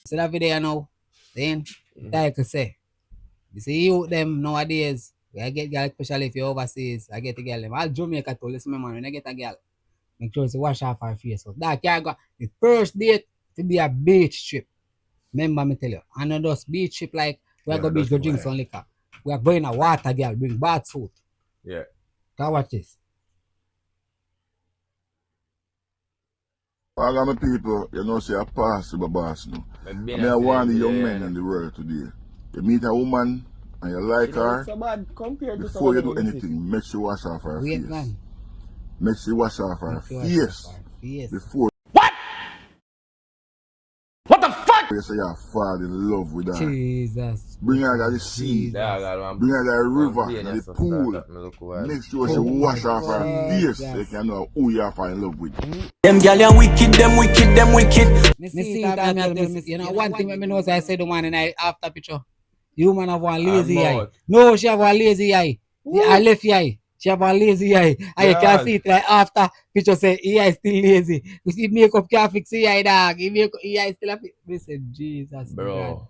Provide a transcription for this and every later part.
See that video now? Then, like I say, you see you them nowadays, I get girl, especially if you're overseas, I get a girl them. All Jamaica to listen, man, when I get a girl, make sure to wash off her face. So that can't go. The first date to be a beach trip. Remember me tell you, and not just beach trip like we're going to beach go drink some liquor. We are going to water, girl, bring bath suit. Yeah. Can watch this. All of my people, you know, say I pass to my boss now. I mean, I want the young men in the world today. You meet a woman and you like her, so bad compared before to you do anything, make sure you wash off her face. Man. Make sure you wash off her face before. What? What the fuck? You say you fall in love with her. Jesus. Bring her to the sea. Bring her to the river, to the pool. Make sure she wash off her face so you can know who you fall in love with. Them gyal wicked, them wicked, them wicked. Me see that, you know, one thing I know is I say the man in I after picture. You man have one lazy eye. No, she have one lazy eye. I left eye. She have one lazy eye. And you can see it right after picture say eye still lazy. You see makeup can't fix the eye, dog. You make eye still a fix. Me say Jesus, bro. God.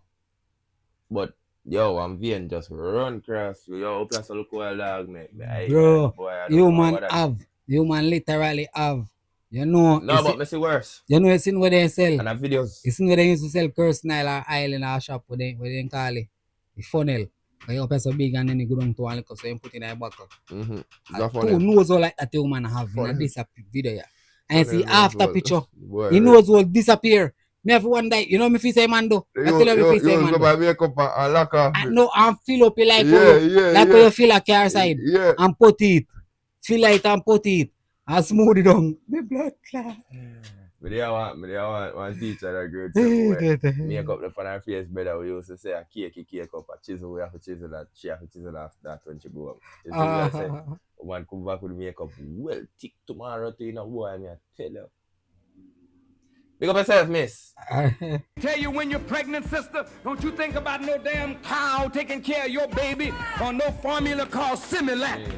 But yo, I'm being just run cross. Yo, plus look well, dog, mate. Bro, you man have. You man literally have. You know. No, but me see worse. You know, it's in where they sell. And have videos. It's in where they used to sell curse Nile or island or shop where they call it. The funnel. Where you pay so big and then you go down to one little so you put in a bucket. Two knows all like that you man have in this video. Yeah. And you see after picture, he knows will disappear. Me have one day, you know me feel say man do. I tell you me feel say man do. Makeup and lock off. No, and fill up it like like you feel a car side. And put it. Fill it and put it. And smooth it down. Me blood clot. But they want one teacher that grade make up the front of her face better. We used to say a cake up, a chisel, we have to chisel that, she have to chisel after that when she go up. You see one come back with makeup well thick tomorrow to you know boy, I tell you. Pick up yourself, miss. Tell you when you're pregnant, sister, don't you think about no damn cow taking care of your baby or no formula called Similac.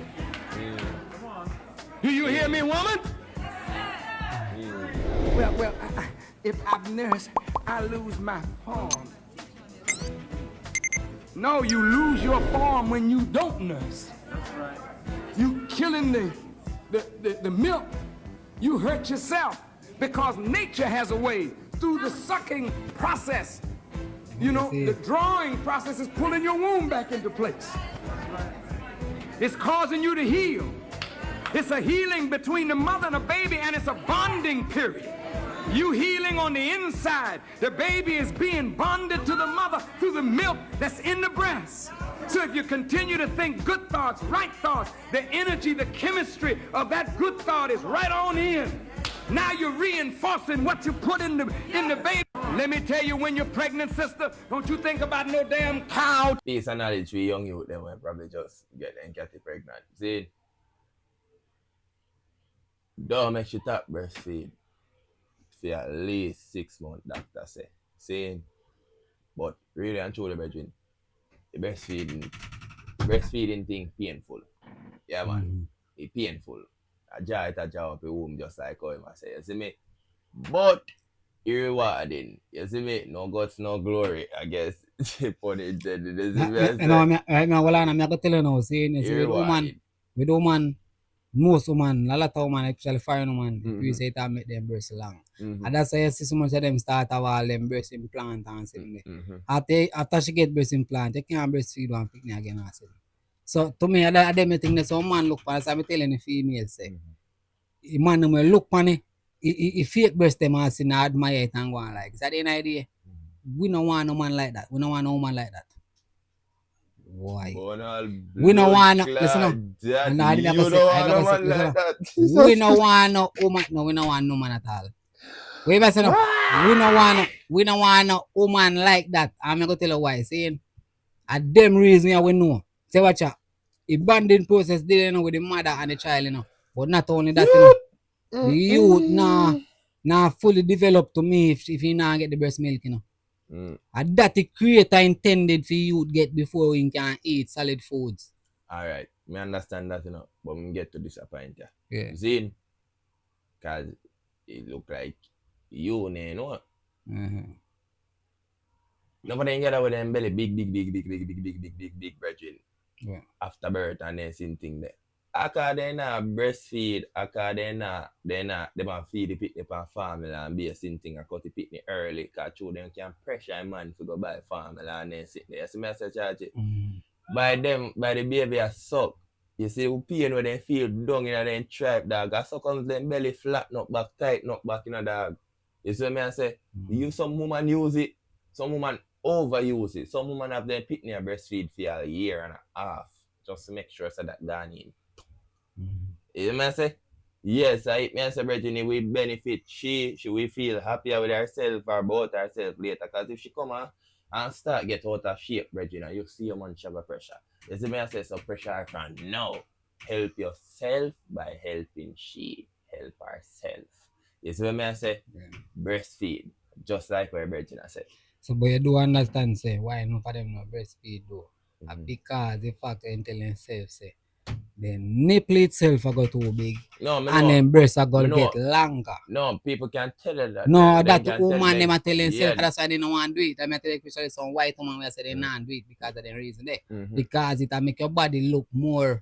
Do you hear me, woman? Well, if I've nursed, I lose my form. No, you lose your form when you don't nurse. That's right. You killing the milk. You hurt yourself because nature has a way through the sucking process. You know, the drawing process is pulling your womb back into place. That's right. It's causing you to heal. It's a healing between the mother and the baby, and it's a bonding period. You healing on the inside. The baby is being bonded to the mother through the milk that's in the breast. So if you continue to think good thoughts, right thoughts, the energy, the chemistry of that good thought is right on in. Now you're reinforcing what you put in the baby. Let me tell you, when you're pregnant, sister, don't you think about no damn cow. Peace and knowledge for young youth, then will probably just get pregnant. See? Don't make you top breastfeed for at least 6 months, doctor say. Saying, but really and truly, brethren, the breastfeeding thing painful. Yeah, man, it's painful. I jar up the womb just like how I say. You see me? But it's rewarding. You see me? No guts, no glory, I guess. Pun intended. You see me? I'm going to tell you now, saying, with woman, most women, a lot of women, especially foreign women, we say it make them breast long. And that's why you see so much of them start have all them breast implant and something. After she get breast implant, they can't breastfeed one picnic again. So to me, I think that some man look for, as I'm telling the female, say, the man will look for it, if fake breast them and say, admire it and go on like. Is that an idea? We don't want no man like that. We don't want no woman like that. Why? We don't want no, listen up. We don't want no woman. No, we don't want no man at all. We don't want no woman like that. I'm gonna tell you why. Saying, at them reason we know. Say watch out. The bonding process dealing, you know, with the mother and the child, you know. But not only that, you know, the youth now fully developed to me if he not get the breast milk, you know. And that the creator intended for you to get before you can eat solid foods. Alright, me understand that, you know, but we get to disappoint you. Yeah. See, because it look like you know. Nobody get out with them belly big, brethren. Yeah. After birth and then same thing there. Aka they not breastfeed, aka they might feed the picnic upon formula and be a same thing and cut the picnic early, cause children can pressure a man to go buy formula and then sit there. So I say charge it. By the baby a suck. You see the pain when they feel down in their tribe dog. I suck on them belly flat not back, tight not back in a dog. You see me I say? Some woman use it, some woman overuse it. Some woman have their picnic breastfeed for a year and a half just to make sure so that gone in. You know what I say? Yes, I say, Virginia, we benefit. She will feel happier with herself or about herself later. Because if she come on and start get out of shape, Virginia, you see your man sugar pressure. You see me I say, so pressure can now help yourself by helping she help herself. You see what I say? Breastfeed, just like what Virginia said. So, but you do understand, say, why no for them no breastfeed though? Because the fact you're telling yourself, say, the nipple itself are go too big, and then breasts are going to get longer. No, people can't tell you that. No, that woman them are telling themselves, that's why they don't want to do it. I mean, I tell you, especially some white woman will say they don't do it because of the reason there. Because it will make your body look more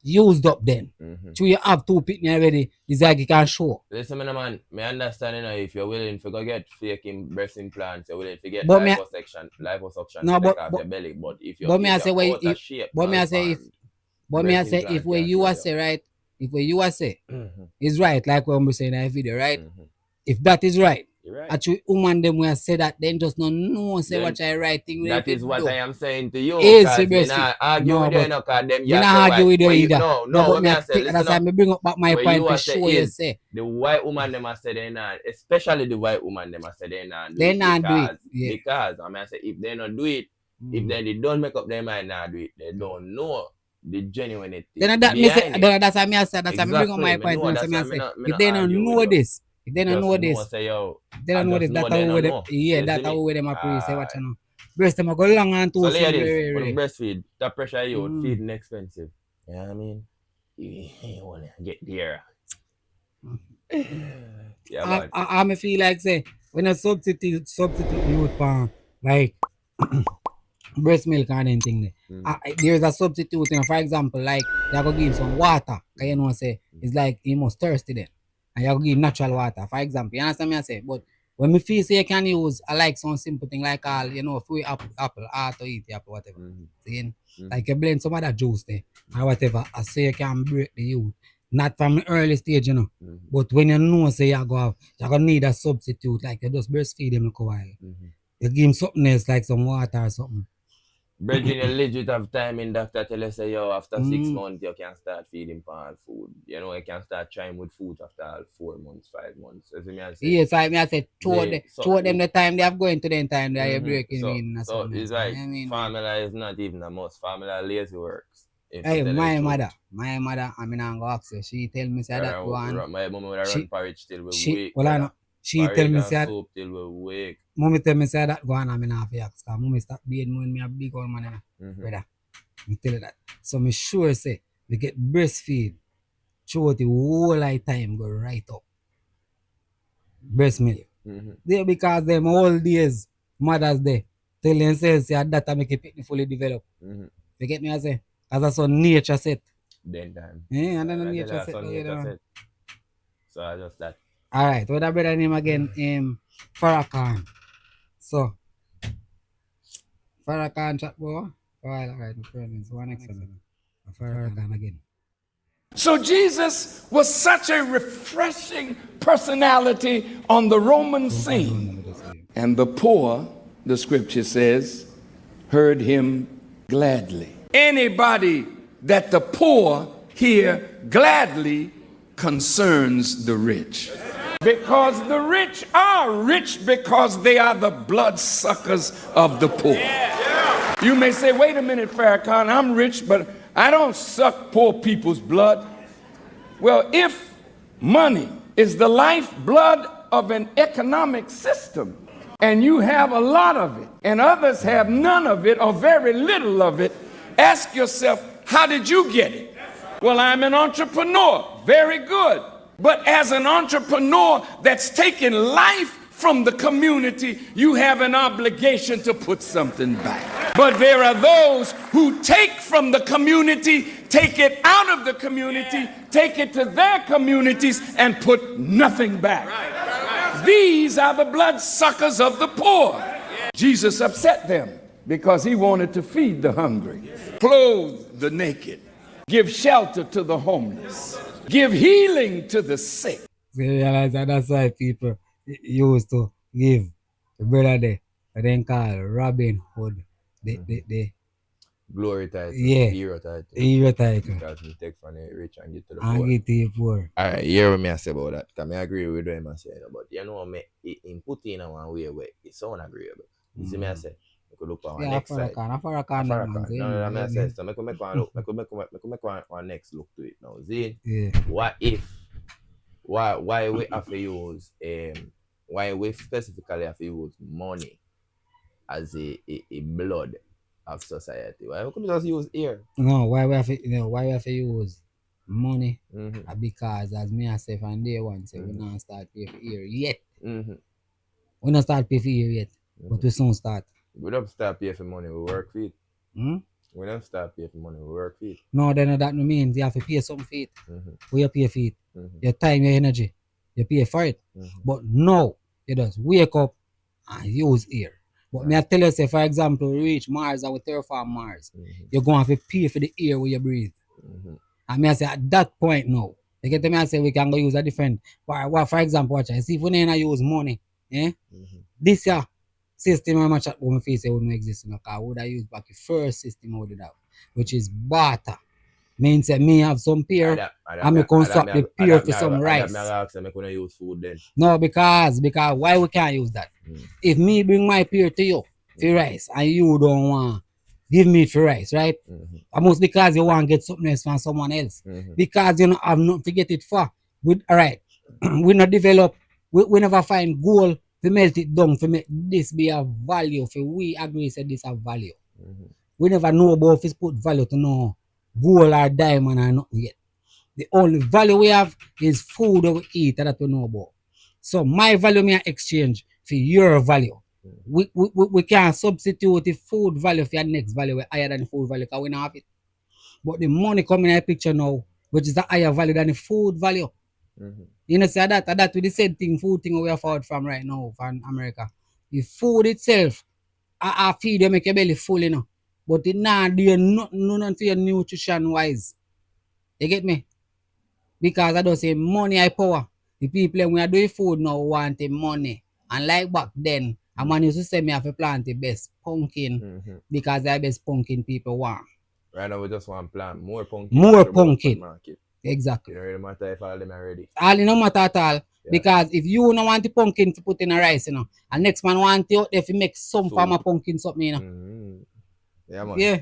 used up then. So you have two picnic already, it's like you can show. Listen, man, I understand, you know, if you're willing to go get fake breast implants, you're willing to get liposuction to take off your belly. But if you're out of shape, if where you are say right, if where you are say is right, like what I'm saying in the video, right? If that is right, actually, woman them will say that, then just no say what I right thing. That is what I am saying to you. We're not argue with you, no, because them you not argue with you either. No, that's why I bring up my point to show you. Say the white woman them say they not, especially the white woman them say they not do it. Because I mean, I say if they not do it, if they don't make up their mind not do it, they don't know the genuinity. Then that's why I said that's why I bring up my point. If they don't know this. If they don't know this, they don't know this. That's how them. Yeah, that's how them appreciate. Say what you know. Breast them go long and too. So ladies, when you breastfeed, that pressure you feeding expensive. You know what I mean? You want to get there. Yeah, I feel like say when a substitute youth pan like breast milk and anything there. There's a substitute, you know, for example, like you go give some water. You know say it's like you must thirsty then. And you give natural water, for example. You understand me I say? But when me feel say you can use, I like some simple thing like all, you know, free apple, to eat the apple, whatever. See? Like you blend some of that juice there, or whatever. I say you can break the youth. Not from the early stage, you know. But when you know say you're going to need a substitute, like you just breastfeed them a while. You give him something else, like some water or something. Brethren, you legit have time in doctor tell us say, yo, after 6 months, you can start feeding palm food. You know, you can start trying with food after 4 months, 5 months. As me I say, yes, I say, show them the time they have going to the time they are breaking in. So it's like, formula is not even a must. Formula lazy works. Hey, my mother, I mean, I'm going to ask you. She tell me say that one. My mom would run porridge till we wake. Well, I know. She tell me say that. Soup till we wake. Mommy tell me say that go on, I'm in half yaks. Cause mommy stop being when me a big old man, brother. Me tell you that. So me sure say we get breastfeed throughout the whole lifetime go right up. Breast milk. There because them all days mothers there tell themselves say that make it pick fully develop. You get me I say? As I saw nature set. Then time. Yeah, and then nature set. So I just that. Alright, what that brother name again? Farrakhan. So Farrakhan chat boy. Alright, my friends. One next one. Farrakhan again. So Jesus was such a refreshing personality on the Roman scene. And the poor, the scripture says, heard him gladly. Anybody that the poor hear gladly concerns the rich. Because the rich are rich because they are the bloodsuckers of the poor. You may say, wait a minute, Farrakhan, I'm rich, but I don't suck poor people's blood. Well, if money is the lifeblood of an economic system, and you have a lot of it, and others have none of it or very little of it, ask yourself, how did you get it? Well, I'm an entrepreneur. Very good. But as an entrepreneur that's taking life from the community, you have an obligation to put something back. But there are those who take from the community, take it out of the community, take it to their communities, and put nothing back. These are the bloodsuckers of the poor. Jesus upset them because he wanted to feed the hungry, clothe the naked, give shelter to the homeless, give healing to the sick. So you realize that that's why people used to give the brother there, what they call Robin Hood, the glory title, yeah, hero title. Hero title. Because we take from the rich and give to the And poor. give to the poor. Alright, hear what me I say about that. Because I agree with what I say, but you know me in put in one way where it's so unagreeable. You see me I say, we could look on next side. Farrakhan. No, I say so. I could make one look. I could make one next look to it now. See? Yeah. What if? Why we have to use why we specifically have to use money as a blood of society? Why we could just use ear? No, why we have to use money? Because as me I say from day one, say we not start pay for ear yet. We not start pay for ear yet, but we soon start. We don't start pay for money, we work for it. We don't start pay for money, we work for it. No, then that no means you have to pay some for it. We pay for it. Your time, your energy, you pay for it. But no, you just wake up and use ear. But me I tell you, say for example, we reach Mars or we terraform Mars, you're going to have to pay for the air where you breathe. And me I say at that point now, you get to me I say we can go use a different. For example, watch I see if we never use money, this year system I'm chat about my face it wouldn't exist in because I would have used back the first system I would have, which is barter. Means that me have some peer and me construct the peer for some rice. Use food then. No, because why we can't use that? If me bring my peer to you for rice and you don't want give me for rice, right? Almost because you want to get something else from someone else. Because you don't have nothing to get it for. Alright. We not develop, we never find gold to melt it down to make this be a value for we agree say this a value. We never know about if it's put value to know gold or diamond or nothing yet. The only value we have is food that we eat that we know about. So my value may exchange for your value. We can't substitute the food value for your next value higher than the food value because we don't have it. But the money coming in the picture now, which is a higher value than the food value. You know, say that with the same thing, food thing we have out from right now from America. The food itself, I feed you make your belly full, you know. But it not do nothing for your nutrition wise. You get me? Because I don't say money I power. The people when we are doing food now want the money. And like back then, a man used to say me have to plant the best pumpkin because the best pumpkin people want. Right now we just want to plant more pumpkin. More pumpkin. Exactly. It don't really matter if all them are ready. All it no matter at all. Yeah. Because if you don't want the pumpkin to put in a rice, you know, and next man want it out there to make some form of pumpkin something, you know. Yeah, man. Yeah.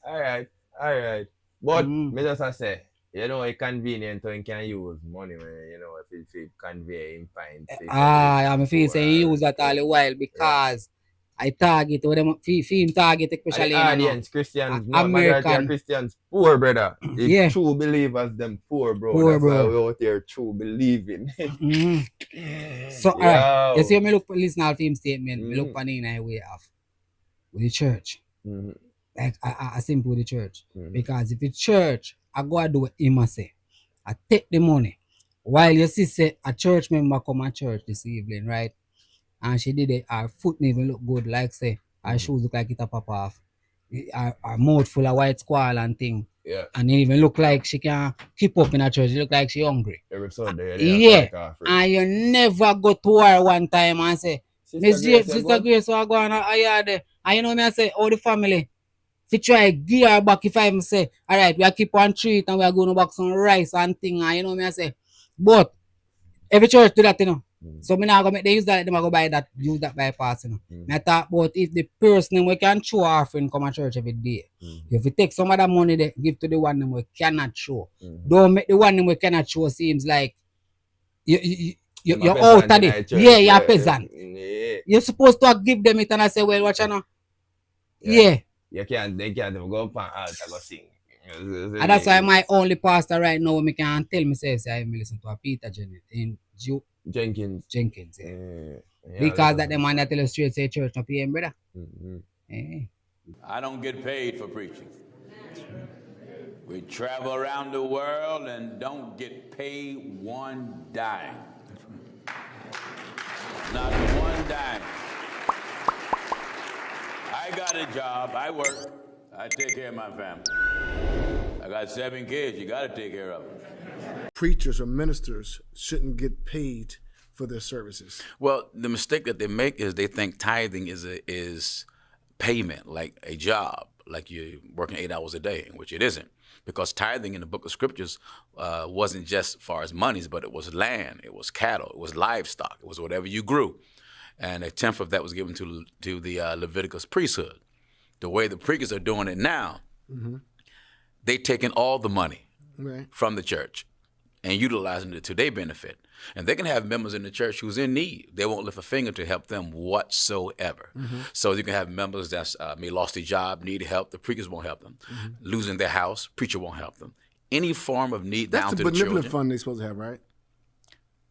Alright. But me just say, you know, it's convenient to you can use money when you know if it convey in fine. I'm feel say he use that all the while because I target or them film target especially audience Christians, American Christians poor brother. If true believers them poor bro. Poor that's bro. why we out there true believing. So alright, you see me look listen to film statement, me look on in a way of with the church. Like I simple with the church. Because if the church I go and do what him say, I take the money. While you see say a church member come to church this evening, right? And she did it, her foot even look good, like say her shoes look like it a pop off. Her mouth full of white squall and thing. Yeah. And it even look like she can keep up in her church. It look like she hungry. Every Sunday. Yeah. And you never go to her one time and say, Sister Grace, so I go on a yard. And you know me I say, oh the family. If you try give her back if I say, alright, we are keep on treat and we are going to back some rice and thing. And you know me I say. But every church do that, you know. So me now go make they use that, them go buy that, use that bypass, you know. I talk about if the person we can show offering come to church every day. If we take some of that money they give to the one them we cannot show. Don't make the one them we cannot show seems like you're out of it. Yeah, you're a peasant. Yeah. You're supposed to give them it and I say, well, watch you know. Yeah. They can't even go up and altar go sing. And that's why my only pastor right now me can tell me say I listen to a Peter Jenkins. Jenkins. Yeah. Because that the man that tell us straight say church no pay him, brother. I don't get paid for preaching. We travel around the world and don't get paid one dime. Not one dime. I got a job, I work, I take care of my family. I got 7 kids, you gotta take care of them. Preachers or ministers shouldn't get paid for their services. Well, the mistake that they make is they think tithing is payment, like a job, like you're working 8 hours a day, which it isn't. Because tithing in the book of scriptures wasn't just as far as monies, but it was land, it was cattle, it was livestock, it was whatever you grew. And a tenth of that was given to the Leviticus priesthood. The way the priests are doing it now, they taking all the money from the church and utilizing it to their benefit. And they can have members in the church who's in need. They won't lift a finger to help them whatsoever. So you can have members that's may lost their job, need help. The preachers won't help them. Losing their house, preacher won't help them. Any form of need down to the children. That's the benevolent fund they're supposed to have, right?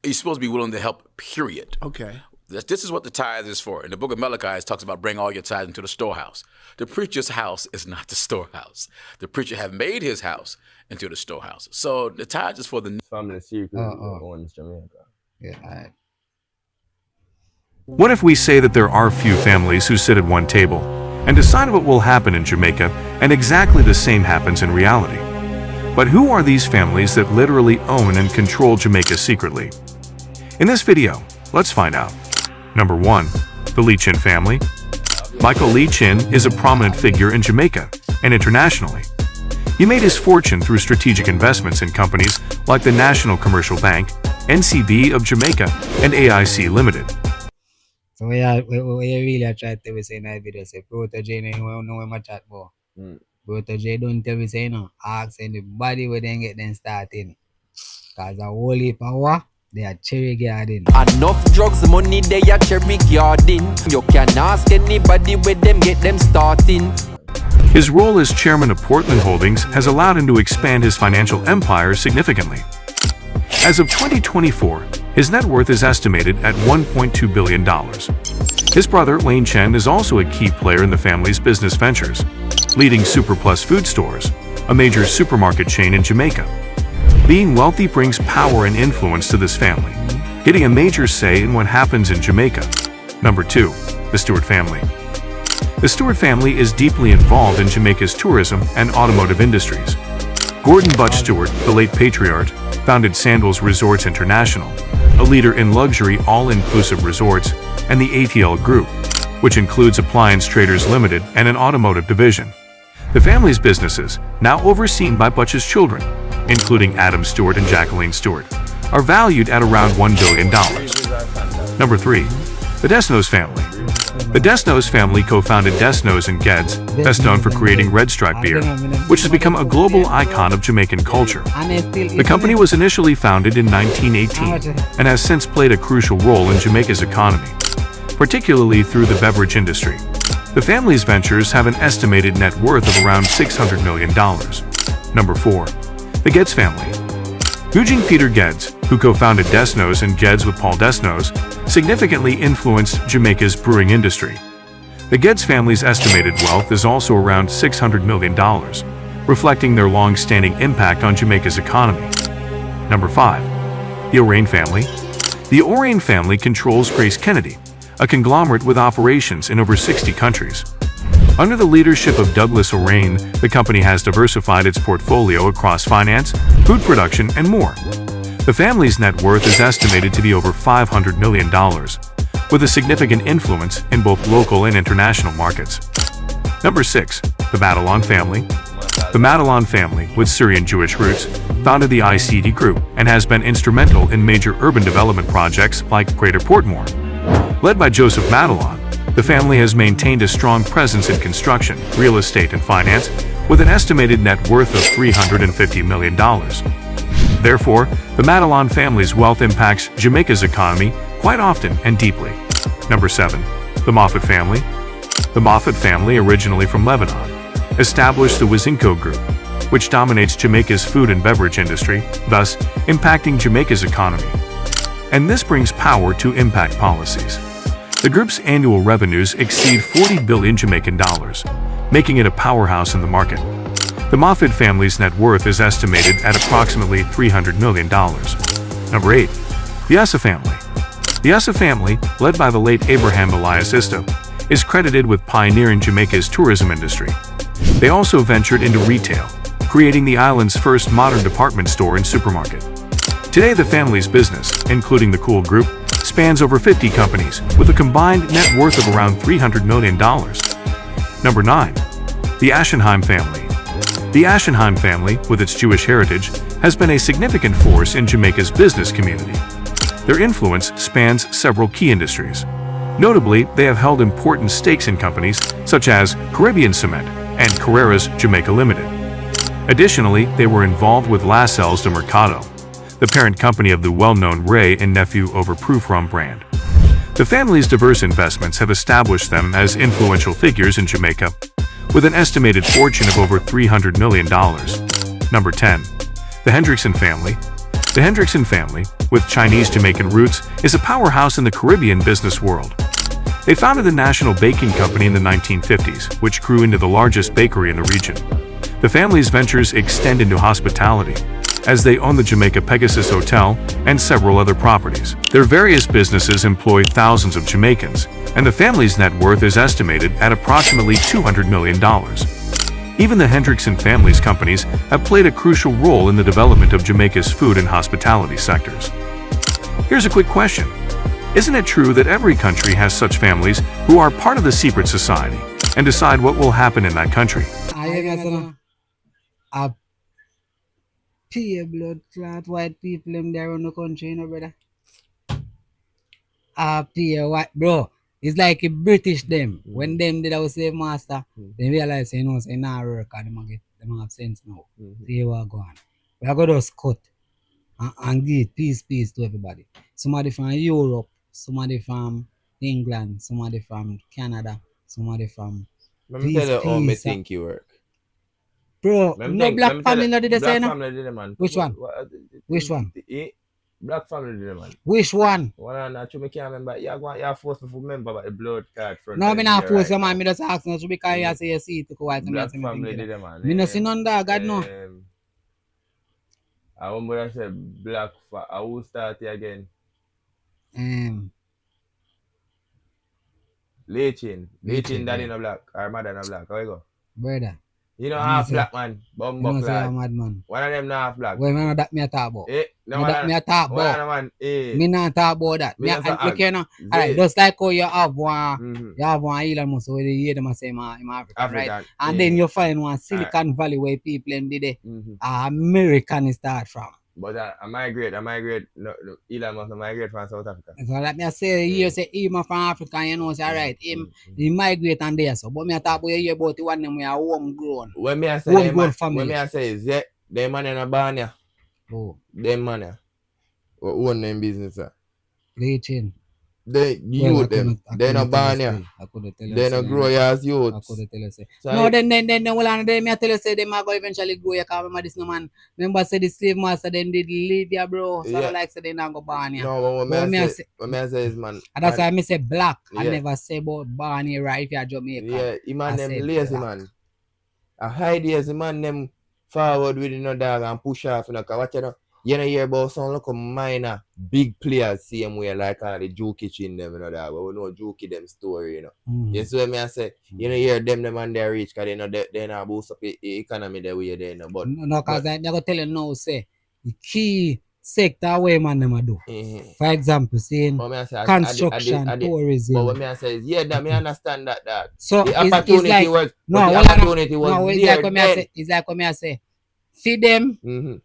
You're supposed to be willing to help, period. Okay. This is what the tithe is for. In the book of Malachi, it talks about bring all your tithes into the storehouse. The preacher's house is not the storehouse. The preacher have made his house into the storehouse. So the tithe is for the family secret on Jamaica. Yeah, all right. What if we say that there are few families who sit at one table and decide what will happen in Jamaica, and exactly the same happens in reality? But who are these families that literally own and control Jamaica secretly? In this video, let's find out. Number 1. The Lee Chin family. Michael Lee Chin is a prominent figure in Jamaica and internationally. He made his fortune through strategic investments in companies like the National Commercial Bank, NCB of Jamaica, and AIC Limited. So we really try to say in that video, say, protege, you know where my chat about. Protege don't tell me say, you know, ask anybody where they get them starting. Because a whole heap of what? They are cherry garden. Enough drugs, money, they are cherry garden. You can ask anybody where them get them starting. His role as chairman of Portland Holdings has allowed him to expand his financial empire significantly. As of 2024, his net worth is estimated at $1.2 billion. His brother, Lane Chen, is also a key player in the family's business ventures, leading Super Plus Food Stores, a major supermarket chain in Jamaica. Being wealthy brings power and influence to this family, getting a major say in what happens in Jamaica. Number 2. The Stewart family. The Stewart family is deeply involved in Jamaica's tourism and automotive industries. Gordon Butch Stewart, the late patriarch, founded Sandals Resorts International, a leader in luxury all-inclusive resorts, and the ATL Group, which includes Appliance Traders Limited and an automotive division. The family's businesses, now overseen by Butch's children, including Adam Stewart and Jacqueline Stewart, are valued at around $1 billion. Number 3. The Desnos family. The Desnos family co-founded Desnos and Geds, best known for creating Red Stripe beer, which has become a global icon of Jamaican culture. The company was initially founded in 1918 and has since played a crucial role in Jamaica's economy, particularly through the beverage industry. The family's ventures have an estimated net worth of around $600 million. Number 4. The Geds family. Eugene Peter Geds, who co-founded Desnos and Geds with Paul Desnos, significantly influenced Jamaica's brewing industry. The Geds family's estimated wealth is also around $600 million, reflecting their long-standing impact on Jamaica's economy. Number 5. The Orain family. The Orain family controls Grace Kennedy, a conglomerate with operations in over 60 countries. Under the leadership of Douglas Orain, the company has diversified its portfolio across finance, food production, and more. The family's net worth is estimated to be over $500 million, with a significant influence in both local and international markets. Number 6. The Matalon family. The Matalon family, with Syrian Jewish roots, founded the ICD Group and has been instrumental in major urban development projects like Greater Portmore. Led by Joseph Matalon, the family has maintained a strong presence in construction, real estate, and finance, with an estimated net worth of $350 million. Therefore, the Matalon family's wealth impacts Jamaica's economy quite often and deeply. Number 7. The Moffat family. The Moffat family, originally from Lebanon, established the Wizinco Group, which dominates Jamaica's food and beverage industry, thus impacting Jamaica's economy. And this brings power to impact policies. The group's annual revenues exceed 40 billion Jamaican dollars, making it a powerhouse in the market. The Moffat family's net worth is estimated at approximately $300 million. Number 8. The Issas family. The Issas family, led by the late Abraham Elias Issas, is credited with pioneering Jamaica's tourism industry. They also ventured into retail, creating the island's first modern department store and supermarket. Today, the family's business, including the Cool Group, spans over 50 companies with a combined net worth of around $300 million. Number 9. The Ashenheim family. The Ashenheim family, with its Jewish heritage, has been a significant force in Jamaica's business community. Their influence spans several key industries. Notably, they have held important stakes in companies such as Caribbean Cement and Carreras Jamaica Limited. Additionally, they were involved with Lascelles de Mercado, the parent company of the well-known Ray and Nephew Overproof Rum brand. The family's diverse investments have established them as influential figures in Jamaica, with an estimated fortune of over $300 million. Number 10. The Hendrickson family. The Hendrickson family, with Chinese-Jamaican roots, is a powerhouse in the Caribbean business world. They founded the National Baking Company in the 1950s, which grew into the largest bakery in the region. The family's ventures extend into hospitality, as they own the Jamaica Pegasus Hotel and several other properties. Their various businesses employ thousands of Jamaicans, and the family's net worth is estimated at approximately $200 million. Even the Hendrickson family's companies have played a crucial role in the development of Jamaica's food and hospitality sectors. Here's a quick question. Isn't it true that every country has such families who are part of the secret society and decide what will happen in that country? A pure blood clot white people in there in the country, you know, brother. A pure white, bro. It's like a British them. When them did our slave master, they realize, you know, say, nah, work, and them have sense now. See what go on. We are going to just cut and give peace to everybody. Somebody from Europe, somebody from England, somebody from Canada, somebody from Let me tell you how me think you work. Bro, no black family not did the same. Black family did it, man. Which one? Which one? Black family did it, man. Which one? One I can't remember. You forced me to remember about the blood card front. No, me not force you, man. Me just ask you because you say you see it to go white. Black family did it, man. Me no see none that, God no. I remember I said black. I will start it again. Lechin daddy no black. Our mother no black. How you go? Brother. You know half black man. Bumbo clad. Man. One of them not half black. Well, man, that me a talk about. No, that me a talk about. Man, me not talk about that. Me alright, just like how you have one, you have one Elon Musk where you hear them say I'm African, right? And then you find one Silicon Valley where people them did American start from. But I migrate. No, Elon Musk migrate from South Africa. So let me say, you say him from Africa, you know, say alright, he migrate and there so. But me a talk about you about the one them we are homegrown. When me I say is them man in a barn. Oh. Them man who own them business. Leeching. They youth them. They no born ya. They no grow ya as youth. I could tell you say. No, then well and then me tell you say them are go eventually grow ya. Cause remember this no man. Remember say the slave master then did leave ya, bro. So I like say they not go born ya. No, what me I say is man. And that's why I say black. I never say about born here right if you're Jamaica. Yeah, he man them lazy man. A hide years the man them forward with no dog and push off you know. Cause what you know hear about some local minor big players same way like the Jew kitchen them you know that but we know Jew them story you know. You see what me I say? You know hear them and they rich cause they know they not boost up the economy the way they know. But no cause I go tell you now say the key sector where man them do. For example, saying construction, tourism. But what me I say is that me understand that. So the opportunity like, was no, the opportunity was no, it's like what I say. Feed them.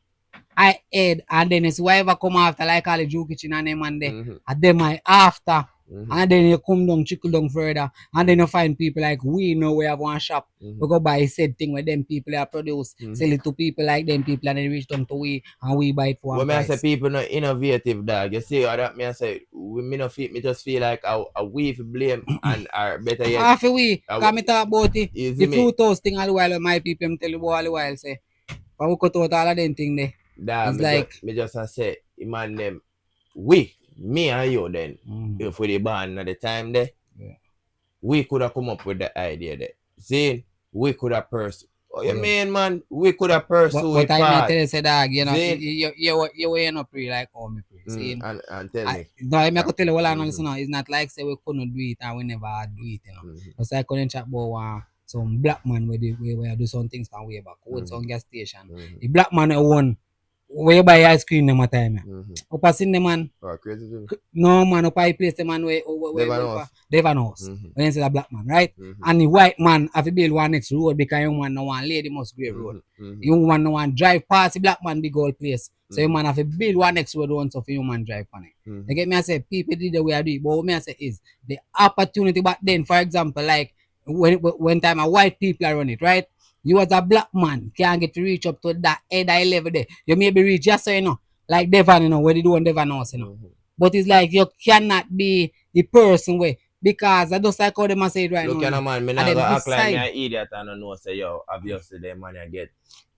I aid and then it's whoever come after like all the Jew kitchen and them and then and them I after and then you come down trickle down further and then you find people like we know we have one shop we go buy said thing with them people are produce sell it to people like them people and then reach down to we and we buy it for one price. When I say people not innovative dog you see how that me I say me just feel like a we blame and are better yet half a we come talk about it the fruit toast thing all the while my people tell you all the while say but we cut out all of them thing there. That it's like me just say man them we me and you then, if we born at the time there, we could have come up with the idea there. See, we could have pursued. Oh, you mean, man? We could have pursued it. But I tell you, say, dog, you know, you ain't not pray like how me pray. See, and tell me. No, I could tell you, well, I know, listen, it's not like say we couldn't do it and we never do it, you know. Because I couldn't chat about some black man where do some things from way back, hold some gas station. The black man won. Where you buy ice cream them a time, up a the man. Crazy thing. No man, up a place the man where Lebanese. When you say the black man, right? And the white man have to build one next road because you want no one lady must grave road. You want no one drive past the black man big old place. So you man have to build one next road once of you man drive on it. You get me? I say people did the way I do it, but what me I say is the opportunity back then, for example, like when time a white people are on it, right? You as a black man can't get to reach up to that head high level there. You maybe reach just so you know, like Devon, you know, where they do on Devon house, you know. But it's like you cannot be the person where because I just like how them say it right now. Look at man, me not gonna act like me an idiot and I know say yo, obviously them man get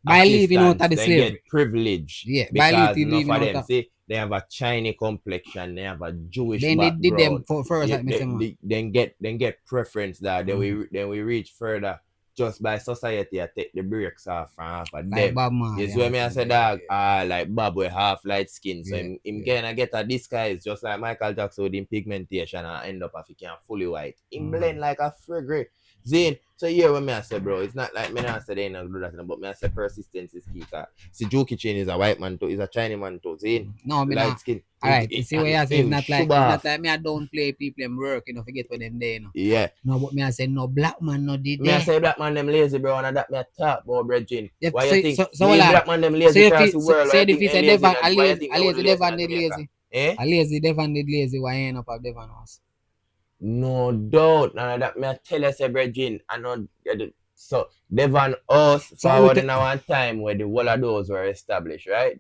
by leaving out of the slavery. Get privilege. Yeah, because enough of them see they have a Chinese complexion, they have a Jewish background. Then they did them for first, like then get preference that then we reach further. Just by society, I take the breaks off from half of them. You see what I say, dog? Like Bob with half light skin. So him gonna get a disguise just like Michael Jackson with him pigmentation and end up if he can fully white. Him blend like a fragrance. Zane, so here what me I say, bro, it's not like me not say they ain't do that, but me I say persistence is key. See, Joe Kitchen is a white man too, is a Chinese man too. Zane, no, me light not. skin. Alright, you see what I say, it's not like me I don't play people them work, you know, forget what them there, you know. Yeah. No, but me I say no black man no did me I say black man them lazy, bro, and that me a talk about brethren. Why you think black man them lazy across the world? So if you say Devon, a lazy Devon did lazy. A lazy Devon did lazy, why ain't up of Devon house? No doubt, and that me tell you, say, brethren, I know. So Devon us forward in one time where the whole of those were established, right?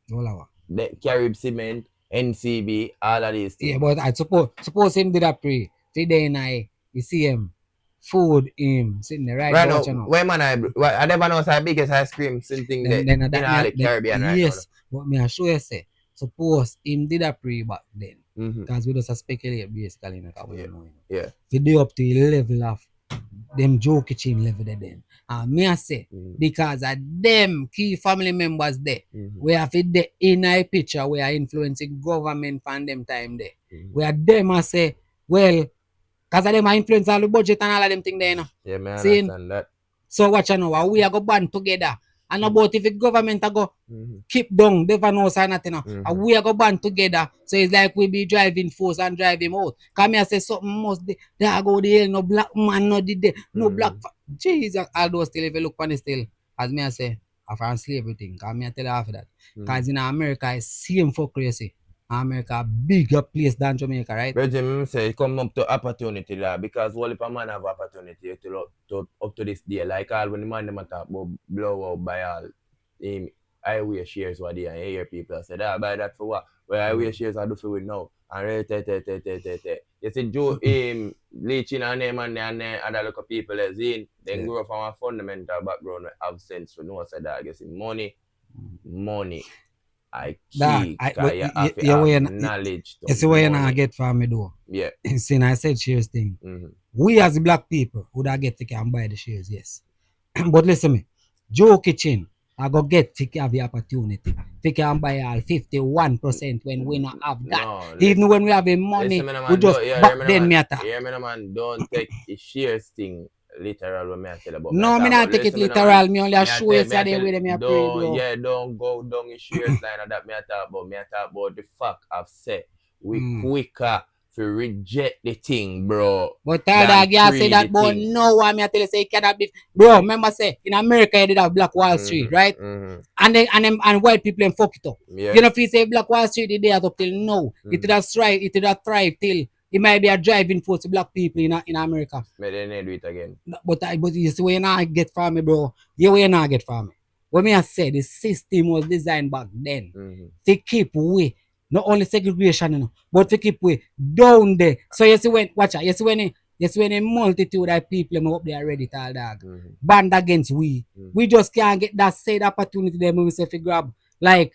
The Carib Cement, NCB, all of these things. Yeah, but I suppose him did a pray. Today night, you see him, food him sitting there, right? Right now, where man I never know the biggest ice cream thing there in all the Caribbean right now. Yes, but me I show you say, suppose him did a pray back then. Because we just speculate basically in the way know. Yeah. If they up to the level of them Joe Kitchen level there then. And me I say, because of them key family members there, we have it there in a picture we are influencing government from them time there. We are them I say, well, because of them I influence all the budget and all of them things there, you know. Yeah, man, I understand that. So watch you know, we are go band together. And about if the government go keep down, they don't know nothing. And we are go band together. So it's like we be driving force and drive him out. Come here say something must they go the hell, no black man, no did they, no black Jesus, all those still if you look on it still, as me I say, after slavery thing, come me I tell you after that. Because in America it's same for crazy. America a bigger place than Jamaica, right? But Jim say it come up to opportunity there because all if a man have opportunity to up to this day, like all when the man them talk about blow out by all highway shares what they and you hear people say that buy that for what? Well highway shares I do for with now. And you see Joe leeching and them and other local people as in then grow from a fundamental background with absence to know say that you see money. I key, you have to have knowledge. It's the way you get from me though. Yeah. See, I said shares thing. We as the black people would have get to can buy the shares, yes. But listen me, Joe Kitchen, I go get to have the opportunity. We can buy all 51% when we not have that. No, even when we have the money, we just back then matter. Yeah, man, don't take the shares thing literal when I tell about. No, me not take it literal. Me only show you say with them. Don't go down the shares line and that me talk about. Me talk about the fact I've said we quicker to reject the thing, bro. But dog, you say that, but no one me tell you say it cannot be. Bro, remember say in America you did have Black Wall Street, right? And white people them fuck it up. Yeah. You know if you say Black Wall Street they have up till now. It did thrive till it might be a driving force to black people in America. But then they do it again. But you see where you not get from me, bro. You where you not get from me. When me I say the system was designed back then to keep we not only segregation, you know, but to keep we down there. So you see when watch out, you see when a multitude of people up there already tall dog. Band against we. We just can't get that said opportunity there when we say to grab like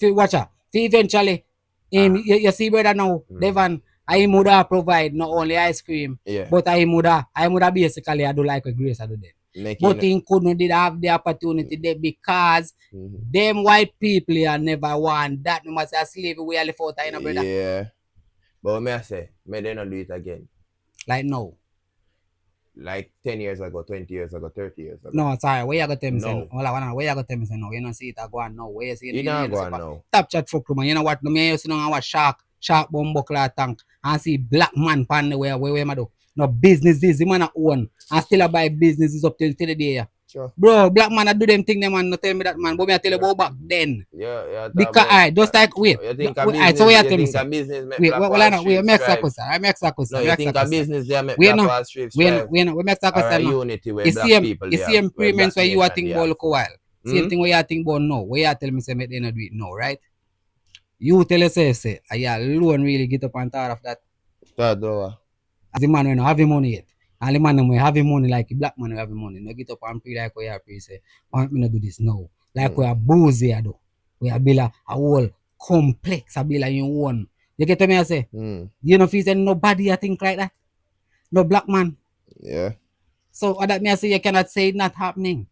watch out. Eventually, him, you see brother now, Devon, I would have provide not only ice cream, but I would have basically I do like a Grace I do them. But he couldn't did have the opportunity there because them white people here never want that. No matter slavery we are left out of, brother. Yeah. But may I say, may they not do it again? Like no. Like 10 years ago, 20 years ago, 30 years ago. No, sorry. Where you got them no. say? Where you got them say no? You don't see it go on now. Where you see it? You don't go on now. Top chat fuck man. You know what? No me used to know what shark bomb buckler tank and see black man pan the where do. No business is the man own and still buy businesses up till today. Sure. Bro, black man I do them thing them man no tell me that man. But me I tell you about back then. Yeah. Because I just like wait. You think a business, so you think a business make wait, Black well, Wall Street we make strive? I make No, you think a business they make we Black know, Wall Street strive? we make Or a unity where black people the same payments where you are thinking about look a while. Same Hmm? thing where you think about now. Where you tell me say make they not do it now, right? You tell us say yeah, loan really get up on top of that. As the man when have him money yet. And the man when have him money like the black man who have him money. No get up and pray like we are pray say, want me not do this now. Like we are boozy do. We are build a whole complex a build a your own. You get to me I say? You know feel say nobody I think like that. No black man. Yeah. So that me I say you cannot say it not happening.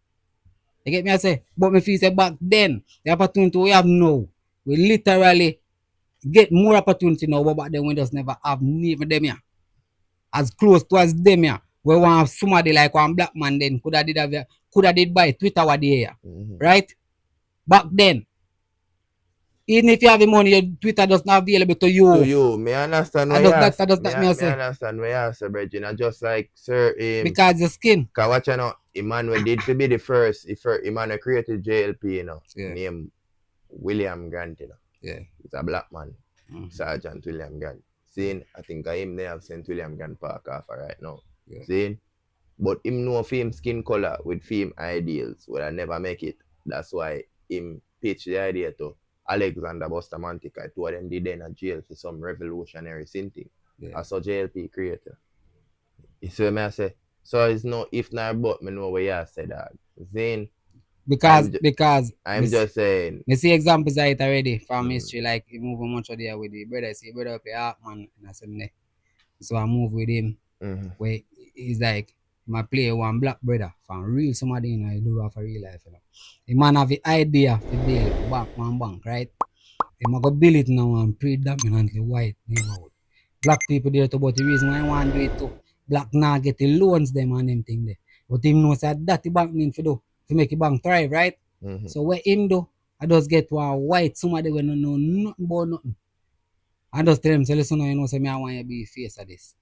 You get me I say? But me feel say back then the opportunity we have now, we literally get more opportunity now, but back then we just never have neither them here. As close to as them here. We want somebody like one black man then could have did by Twitter what day here. Right? Back then. Even if you have the money, your Twitter does not available to you. To you, me understand why me understand why you say, Bridget. And just like Sir because the skin. Cause watch you know, Emmanuel did to be the first. Emmanuel created JLP, you know. Yeah. Named William Grant, you know. Yeah. He's a black man. Sergeant William Grant. Seeing, I think him they have St. William Grant Park off right now. Yeah. Seeing? But him know him skin color with him ideals will I never make it. That's why him pitched the idea to Alexander Bustamantica. Two of them did in jail for some revolutionary thing. Yeah. I saw JLP creator. You see what I say? So it's no if not but me know what you said that. Then Because I'm just saying. Me see examples of it already from history, like you move much of there with the brother. See brother play man and I said so I move with him where he's like my play one black brother from real somebody in I do have a real life, you know. The man have the idea to build one bank, right? He might go build it now and predominantly white neighborhood. Black people there to about the reason why I want to do it too. Black now get the loans them and them thing there. But him knows that the bank need to do to make the bank thrive, right? So what him do, I just get one white somebody when no know nothing about nothing. I just tell him, say listen, you know, say me I want you to be face of this.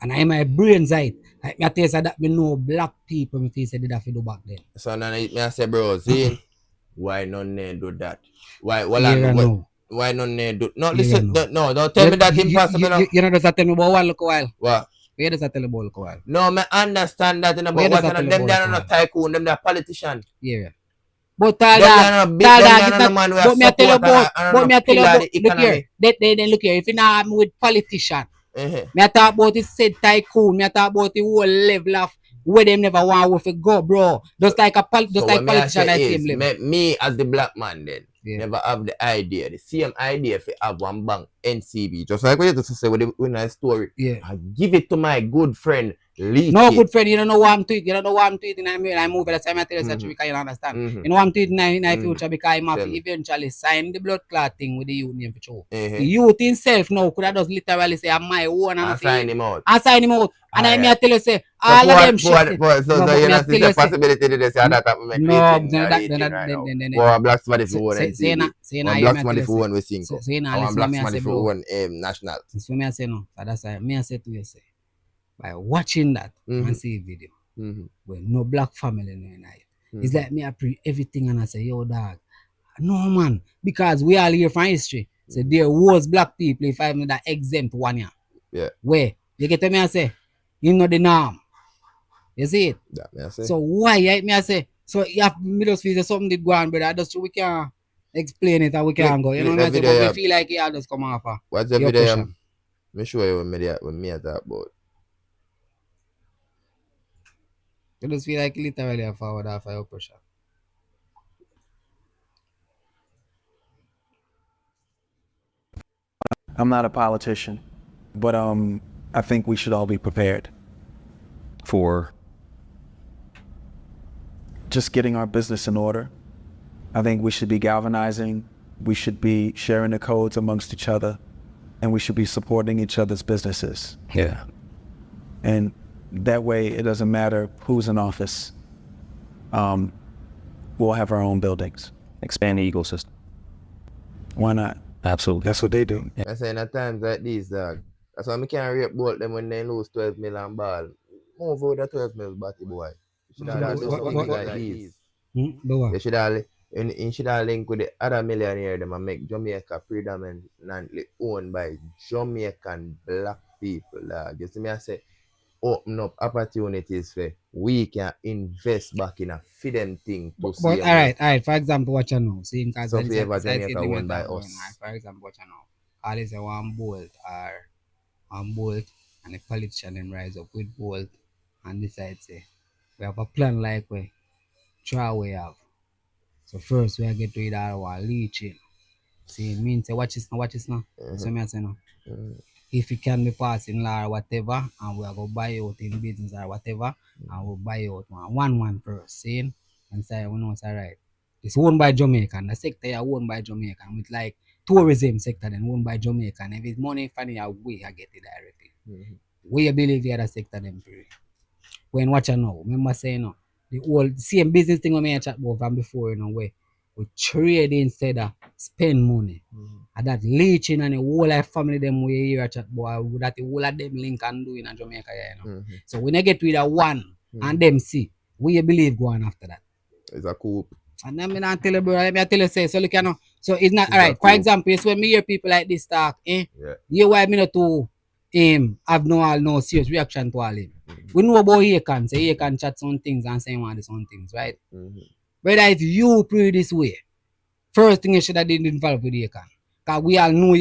And I my brains right. Like I tell you that me know black people me feel say did have to do back then. So now me I say bro, see why none do that? Why none do no listen no don't tell me that impossible. You know just tell me about one look a while. What? Where does that tell about look a while? No, me understand that in about what them they are not tycoon, them they are politician. Yeah. But but me I tell you about look here, if you not with politician. Me I talk about the said tycoon, me I talk about the whole level of where them never want to go, bro. Just like politician at same level. Me as the black man then never have the idea, the same idea if you have one bank NCB. Just like what you just say with the story. Yeah. I give it to my good friend Lee. No good friend, you don't know what I'm tweeting. You don't know what I'm tweeting. I move at the time I tell you that because you understand. You know what I'm tweeting in the future because I'm have to eventually sign the blood clot thing with the union for sure. The youth himself now could have just literally say I'm my own and sign him out. I sign him out. And I may tell you say all of them shit. So you not see the possibility to say that happened. No, black somebody for one NCB. Black somebody for one we sing. Black somebody for one national. So me I say no. That's why me I say to you say. By watching that and see a video where no black family in it. It's like me I pre everything and I say, yo dog, no man, because we all here from history. So there was black people if I'm that exempt one year. Yeah. Where you get to me I say, you know the norm. You see it? That me I say. So why me I say? So you have middle feel something did go on, brother. Just so we can explain it and we can go. You know what I mean? But we feel like it just come off. What's the video? Me show you when me I talk about. You just feel like literally a forward off your pressure. I'm not a politician, but I think we should all be prepared for just getting our business in order. I think we should be galvanizing. We should be sharing the codes amongst each other, and we should be supporting each other's businesses. Yeah. And that way, it doesn't matter who's in office. We'll have our own buildings. Expand the ecosystem. Why not? Absolutely. That's what they do. I say in times like these, dog. That's why I can't rape both them when they lose 12 million ball. Move over the 12 mil, batty boy. You should have do something like these. You should have link with the other millionaire them and make Jamaica predominantly owned by Jamaican black people. You see me, I say, open up opportunities for we can invest back in a feed them thing to see. But alright, for example, what you know, see in case so favor Jamaica owned by us. For example, what you know, all is a one bolt and the politician them rise up with bolt and decide say we have a plan like we try we have. So first we are get rid of our leeching. See, mean say watch this now. So me I say no. If it can be passed in law or whatever, and we are going to buy out in business or whatever, and we'll buy out one first, see? And say, we know it's alright. It's owned by Jamaican. The sector is owned by Jamaican. With like tourism sector then owned by Jamaican. If it's money from here, we get it directly. We believe the other sector them free. When watch now, remember saying no, the whole same business thing we chat about from before, you know, where we trade instead of spend money. And that leeching and the whole life family them we hear chat about that the whole of them link and do in Jamaica, you know. So when I get rid of one and them see, we believe going after that. It's a coup. And then I tell you, bro, let me tell you say, so look, you know, so it's not alright. For example, it's when me hear people like this talk, yeah, why me not to have no serious reaction to all him. We know about he can chat some things and say one of some things, right? Whether if you pray this way, first thing you should have did involved with the because we all know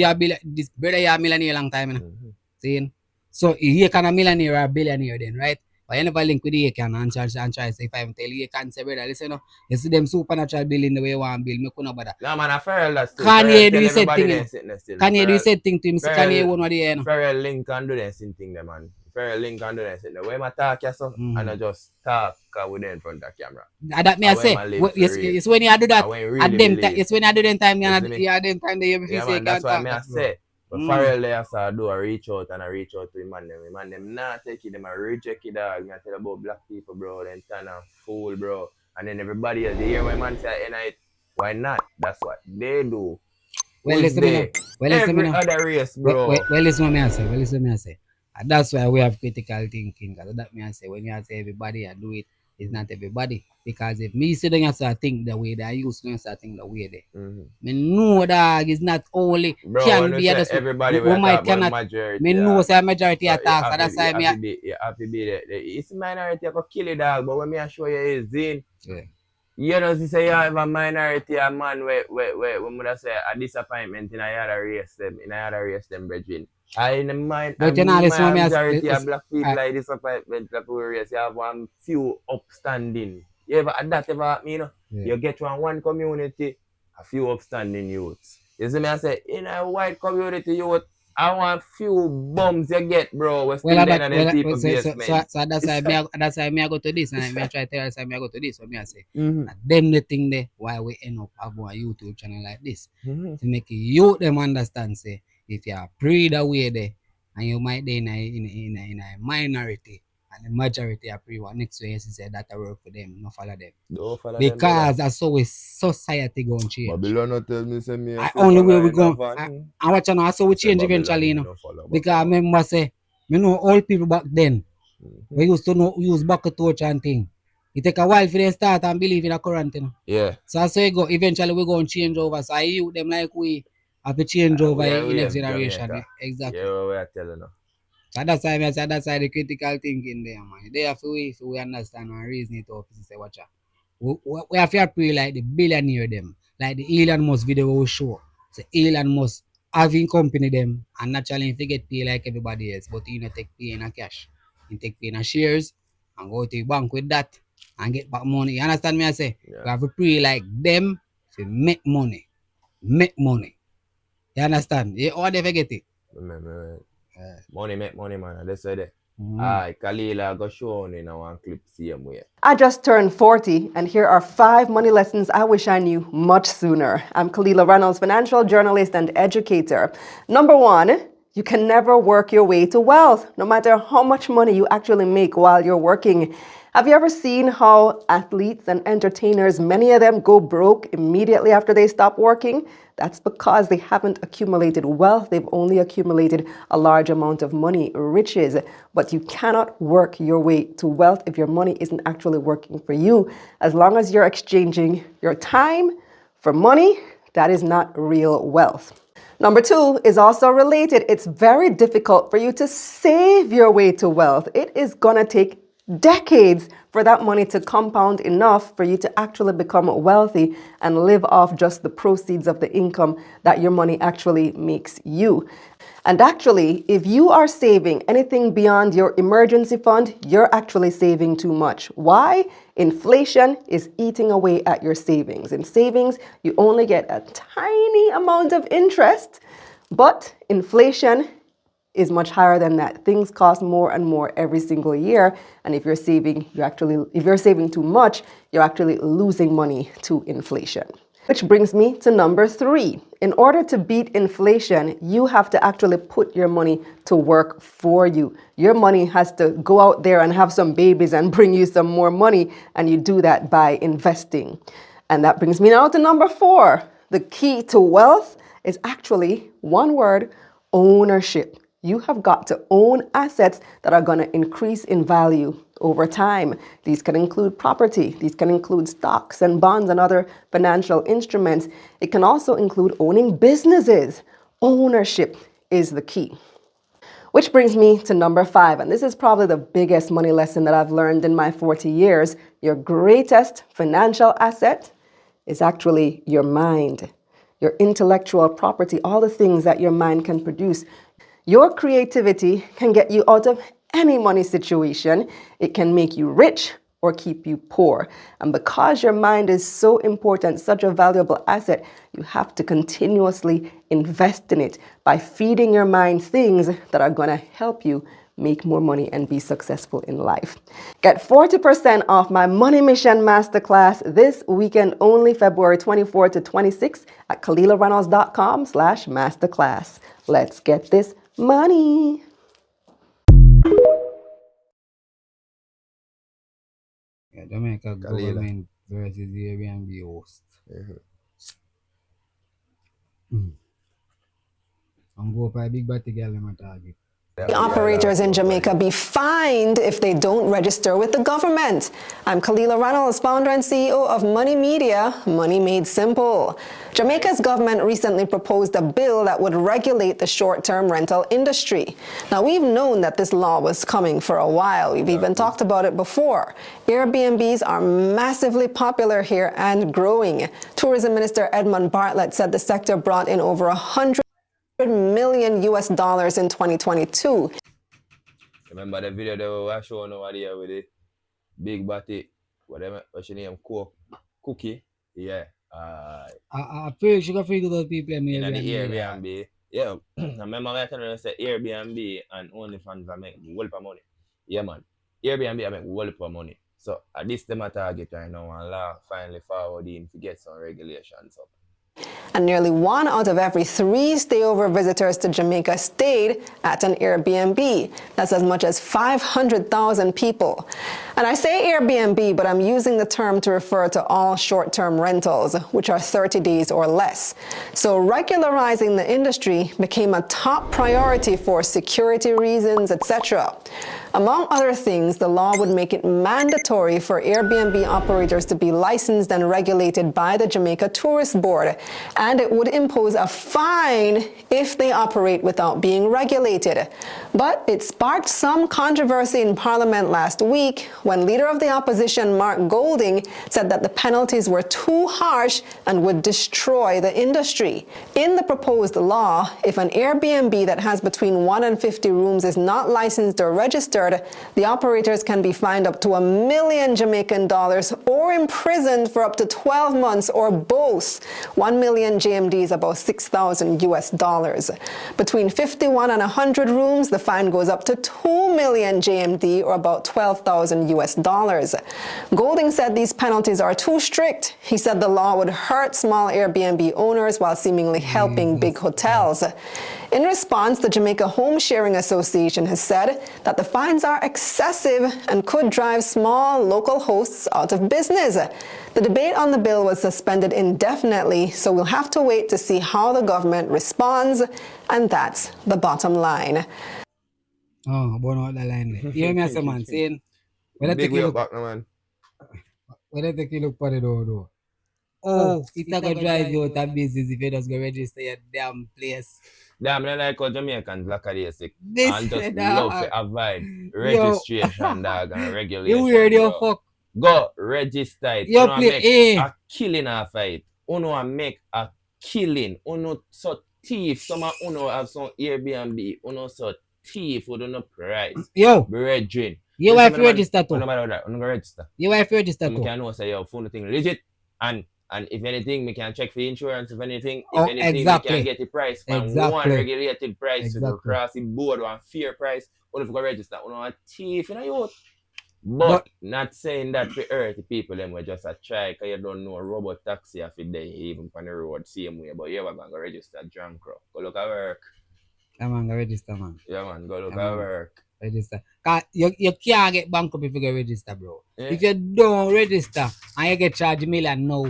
this brother you a millionaire long time, you know. See? So he can a millionaire or a billionaire then, right? But you never link with the can and try to say if I tell you can say brother, listen, no, you see them supernatural building the way you want to build, me couldn't bother. No man, a Pharrell that's still. Kanye do the same thing. Kanye do the same thing to him, Kanye one of the you know. Pharrell link and do the same thing there, man. Pharrell link and do the same thing. The way I talk yourself and I just talk with them in front of the camera. That me I say, it's when you do that at them time, it's when you do them time, you have them time they yeah, man, that's why I say. But Pharrell there so do a reach out to him and them not take it, them a reject it dog. Me I tell about black people, bro, then turn a fool, bro. And then everybody else, they hear my man say why not? That's what they do. Well, listen me every other race, bro. Well, listen what me I say. And that's why we have critical thinking. Because that me I say, when you say everybody do it, it's not everybody. Because if me sit down and start think the way they used to start think the way they. Me know dog is not only bro, can be other everybody we might cannot majority. Me know say majority attack. So that's why me you have to be there. It's minority you go kill it dog, but when me I show you is Zin. Yeah. You know, say you have a minority a man where we would say a disappointment in a other race them brethren. In the mind, but you know, majority of black people like disappointment that we race, you have one few upstanding. You ever had that ever happen, you know? Yeah. You get one community, a few upstanding youths. You see me, I say, in a white community youth, I want few bums you get, bro. So that's why me I go to this and me I try to tell us I go to this. So me I say, them the thing there why we end up having a YouTube channel like this to make you them understand say if you are pre the way there and you might be in a minority and the majority are pre one next way you say that I work for them, not follow them. Don't follow because them, that's how society going to change. Babylon not tell me say me only way we go and watch now so we change eventually, you know. Because I remember say you know old people back then we used to know use bucket torch and thing. It take a while for them start and believe in a current, you know. Yeah. So as we go eventually we go and change over. So I use them like we have to change over in next generation. Exactly. Yeah, we are telling you. So that's why I said that's why the critical thinking there, man. They have to we understand and reason it up to say watch out. We have to pray like the billionaire them, like the Elon Musk video we show. So Elon Musk having company them and naturally if they get paid like everybody else, but you know take pay in a cash. You take pay in a shares and go to the bank with that and get back money. You understand me I say? Yeah. We have to pray like them to make money. Make money. You understand? You all they forget it. Remember, money make money, man. That's it. Kalila go show on in one clip same way. I just turned 40, and here are 5 money lessons I wish I knew much sooner. I'm Kalila Reynolds, financial journalist and educator. Number 1, you can never work your way to wealth, no matter how much money you actually make while you're working. Have you ever seen how athletes and entertainers, many of them go broke immediately after they stop working? That's because they haven't accumulated wealth. They've only accumulated a large amount of money, riches. But you cannot work your way to wealth if your money isn't actually working for you. As long as you're exchanging your time for money, that is not real wealth. Number 2 is also related. It's very difficult for you to save your way to wealth. It is going to take decades for that money to compound enough for you to actually become wealthy and live off just the proceeds of the income that your money actually makes you. And actually, if you are saving anything beyond your emergency fund, you're actually saving too much. Why? Inflation is eating away at your savings. In savings, you only get a tiny amount of interest, but inflation is much higher than that. Things cost more and more every single year. And if you're saving, if you're saving too much, you're actually losing money to inflation. Which brings me to number 3. In order to beat inflation, you have to actually put your money to work for you. Your money has to go out there and have some babies and bring you some more money. And you do that by investing. And that brings me now to number 4. The key to wealth is actually one word: ownership. You have got to own assets that are going to increase in value over time. These can include property. These can include stocks and bonds and other financial instruments. It can also include owning businesses. Ownership is the key. Which brings me to number 5, and this is probably the biggest money lesson that I've learned in my 40 years. Your greatest financial asset is actually your mind, your intellectual property, all the things that your mind can produce. Your creativity can get you out of any money situation. It can make you rich or keep you poor. And because your mind is so important, such a valuable asset, you have to continuously invest in it by feeding your mind things that are going to help you make more money and be successful in life. Get 40% off my Money Mission Masterclass this weekend only, February 24 to 26 at KalilaReynolds.com/masterclass. Let's get this money. Yeah, Jamaica government versus the Airbnb host. I'm going for a big batty girl in my target. The operators in Jamaica be fined if they don't register with the government. I'm Kalila Reynolds, founder and CEO of Money Media, Money Made Simple. Jamaica's government recently proposed a bill that would regulate the short-term rental industry. Now, we've known that this law was coming for a while. We've even talked about it before. Airbnbs are massively popular here and growing. Tourism Minister Edmund Bartlett said the sector brought in over $100 million US in 2022. Remember the video they were showing over there with the big batty, whatever, what's your name, Cookie? Yeah. I feel she got figure those people in the Airbnb. Yeah. I remember I telling them say Airbnb and OnlyFans are make well for money. Yeah, man. Airbnb I make well for money. So at this them a target right now, and law finally forwarding to get some regulations up. And nearly 1 out of every 3 stayover visitors to Jamaica stayed at an Airbnb. That's as much as 500,000 people. And I say Airbnb, but I'm using the term to refer to all short-term rentals, which are 30 days or less. So regularizing the industry became a top priority for security reasons, etc. Among other things, the law would make it mandatory for Airbnb operators to be licensed and regulated by the Jamaica Tourist Board, and it would impose a fine if they operate without being regulated. But it sparked some controversy in Parliament last week when Leader of the Opposition, Mark Golding, said that the penalties were too harsh and would destroy the industry. In the proposed law, if an Airbnb that has between 1 and 50 rooms is not licensed or registered, 3rd, the operators can be fined up to $1 million Jamaican dollars or imprisoned for up to 12 months or both. 1 million JMD is about 6,000 US dollars. Between 51 and 100 rooms, the fine goes up to 2 million JMD or about 12,000 US dollars. Golding said these penalties are too strict. He said the law would hurt small Airbnb owners while seemingly helping big hotels. In response, the Jamaica Home Sharing Association has said that the fines are excessive and could drive small local hosts out of business. The debate on the bill was suspended indefinitely, so we'll have to wait to see how the government responds, and that's the bottom line. Oh, born out the line. You hear me, man, saying, when I take you look back, man. When I take you look for the door. Oh, it's not gonna drive you out of business if you just go register your damn place. Damn, I like how Jamaicans black are sick. And just love to avoid registration, dog, and regulation. You weird, you fuck. Go register it. You play a killing off it. Uno make a killing. Uno so thief. Some of uno have some Airbnb. Uno so thief who don't know price. Yo. Brethren. You wife register too. No matter that. Uno go register. You wife register too. I can know say yo phone thing legit. And if anything, we can check for insurance. If anything, exactly. We can get the price from one regulated price to the crossing board, one fair price. Or if we go register, we a thief, you know, you. But not saying that for hurt the people, them we just a try, because you don't know a robot taxi if they even on the road same way. But yeah, man, go register drunk crowd. Go look at work. Yeah, man, go register, man. Yeah, man, go look at work. Register. Cause you can't get bankrupt if you go register, bro. Yeah. If you don't register and you get charged $1 million now,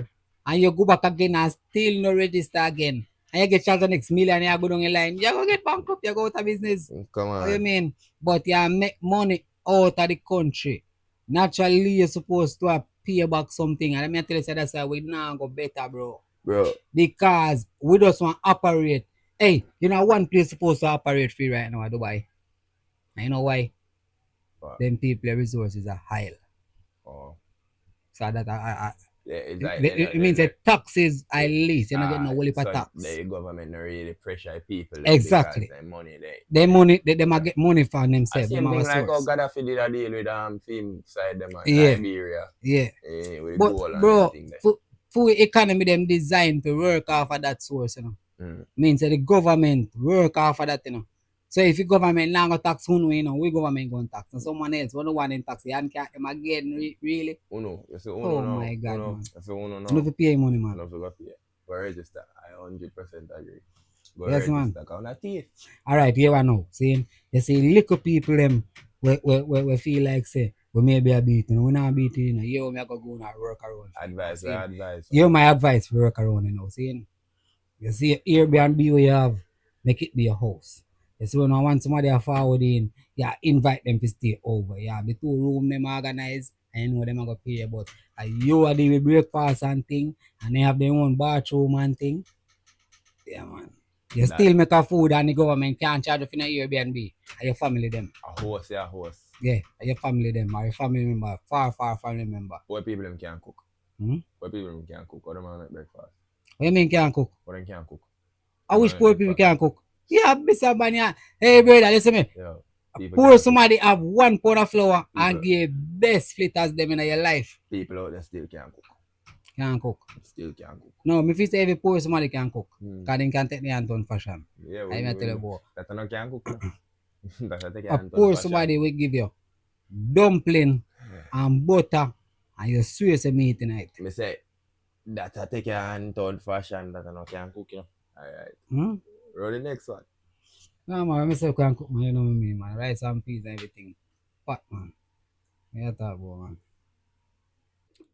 and you go back again and still no register again, and you get charged the next $1 million, and you go down the line, you go get bankrupt, you go out of business. Come on. What you mean? But you make money out of the country. Naturally, you're supposed to pay back something. And let me tell you, that's why we now go better, bro. Because we just want to operate. Hey, you know one place supposed to operate free right now, Dubai. And you know why? Them people resources are high. Oh. So that it means the taxes are least. You're not getting no whole heap of tax. The government not really pressure people. Exactly. They might get money for themselves. Same thing like how Gaddafi did a deal with film side them in Liberia. Yeah. But bro, for economy them designed to work off of that source, you know. Means that the government work off of that, you know. So if the government now go tax who you know, we government going to tax. And someone else, we don't want them tax. You can't them again, really? Uno. You say oh no. My God, Uno. man. You say Uno no. You have to pay money, man. You have to pay. But register. I 100% agree. Go yes, man. Teeth. All right, here we know. See, you see, little people them, we feel like, say, we may be a beating. We're not beating, you know. You may go and work around. Advice. You're my advice for work around, you know. See, you see, Airbnb we have, make it be a house. You see, when I want somebody to forward in, yeah, invite them to stay over. Yeah, the 2 room them organized, and you know them are going to pay. But you are doing breakfast and thing, and they have their own bathroom and thing. Yeah, man. You still make a food and the government can't charge you for your Airbnb. And your family them. A host. Yeah, your family them. Or your family member. Far family member. What people them can't cook? What people them can't cook? What them make breakfast? What you mean can't cook? What them can't cook? I wish poor people can't cook. Yeah, Mr. Banya. Hey, brother, listen to me. Yeah, poor somebody have 1 pound of flour and give best flitters them in your life. People out there still can't cook. Can't cook. Still can't cook. No, me feel say every poor somebody can cook. Because they can take the hand on fashion. Yeah, I may tell you about. That no can't cook. A poor somebody will give you dumpling and butter and you swear some meat tonight. Me say that I take your hand on fashion that I no can cook, you know. Alright. Roll the next one. No man, I myself can cook, man. You know me, man. Rice and peas and everything. Pot, man. I talk about, man.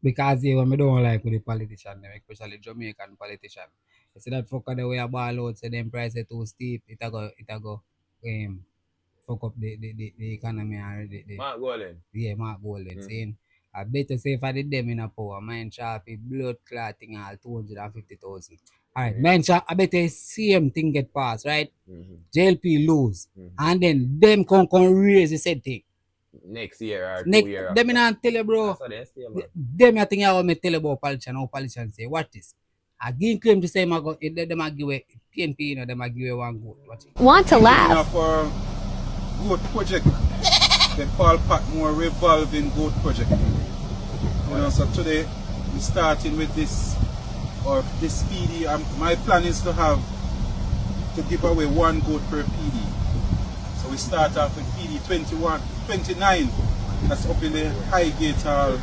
Because when I don't like with the politician, especially Jamaican politician. You see that fucker the way I ball out, say them price are too steep, it go fuck up the economy already. Mark Golden. Yeah, Mark Golden. Saying I better say if I did them in a power, mine sharpy blood clotting all 250,000. Alright, mine sharp, I better same thing get passed, right? JLP lose. And then them come raise the same thing. Next year or 2 years. Them not tell you, bro. Them I think I want me tell you about politician. How politicians say, watch this. I give claim to say them I give away PNP, you know, them I give away 1 goat. Watch it. Want to laugh? For good project. the Paul Patmore Revolving Goat Project. You know, so today we're starting with this PD. My plan is to give away 1 goat per PD. So we start off with PD 29. That's up in the Highgate Hall,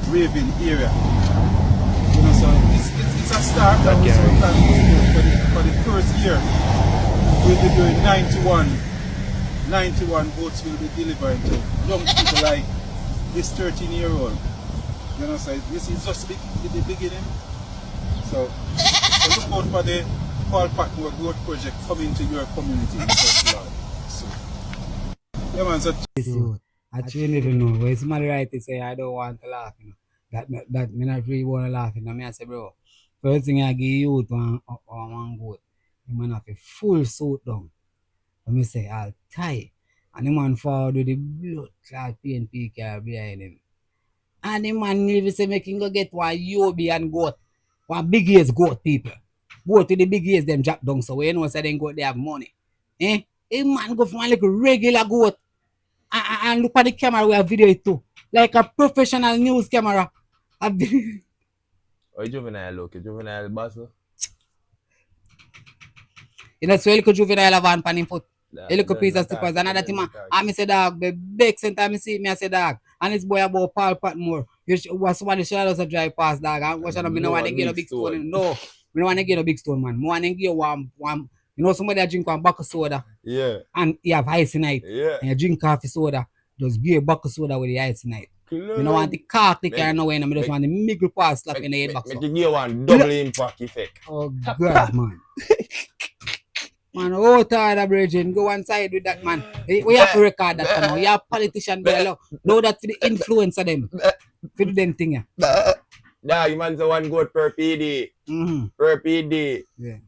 Raven area. You know, so it's a start. And so we plan for the first year, we'll be doing 91 votes will be delivered to young people like this 13-year-old. You know, so this is just the beginning. So look out for the Paul Patmore Goat Project coming to your community. So, yeah, man, so I truly don't know. When somebody write it say I don't want to laugh, you know. That me not really want to laugh. You know, me I say, bro, first thing I give you one goat, you man have a full suit down. And me say I'll tie. And the man forward with the blood clot PNP car behind him. And the man even say make him go get one UB and goat. One big ears goat people. Go to the big ears them drop down so you know say they go they have money. A man go for one like a regular goat. And look at the camera we have video it too. Like a professional news camera. Oh, juvenile look, juvenile bustle. You know, so you look juvenile have one pan in foot. You look a piece of stickers. Another thing, I say dog, the big center I see me, I say dog. And it's boy about Paul Patmore. You was somebody should also drive past dog. And watch out, me no want to get a big stone. No, me no want to get a big stone, man. Me want to get one. You know, somebody that drink one bucket soda. Yeah. And you have ice in it. Yeah. And you drink coffee soda. Just give a bucket soda with the ice in it. You don't want the cock the car no way. I just want the middle pass slap in the head box. Make you give one double impact effect. Oh God, man. Man, oh tired of Bridging. Go one side with that man. We have to record that for now. You have politicians there. Know that for the influence of them. For them thing. Nah, you man say 1 goat per PD. Per PD. Yeah.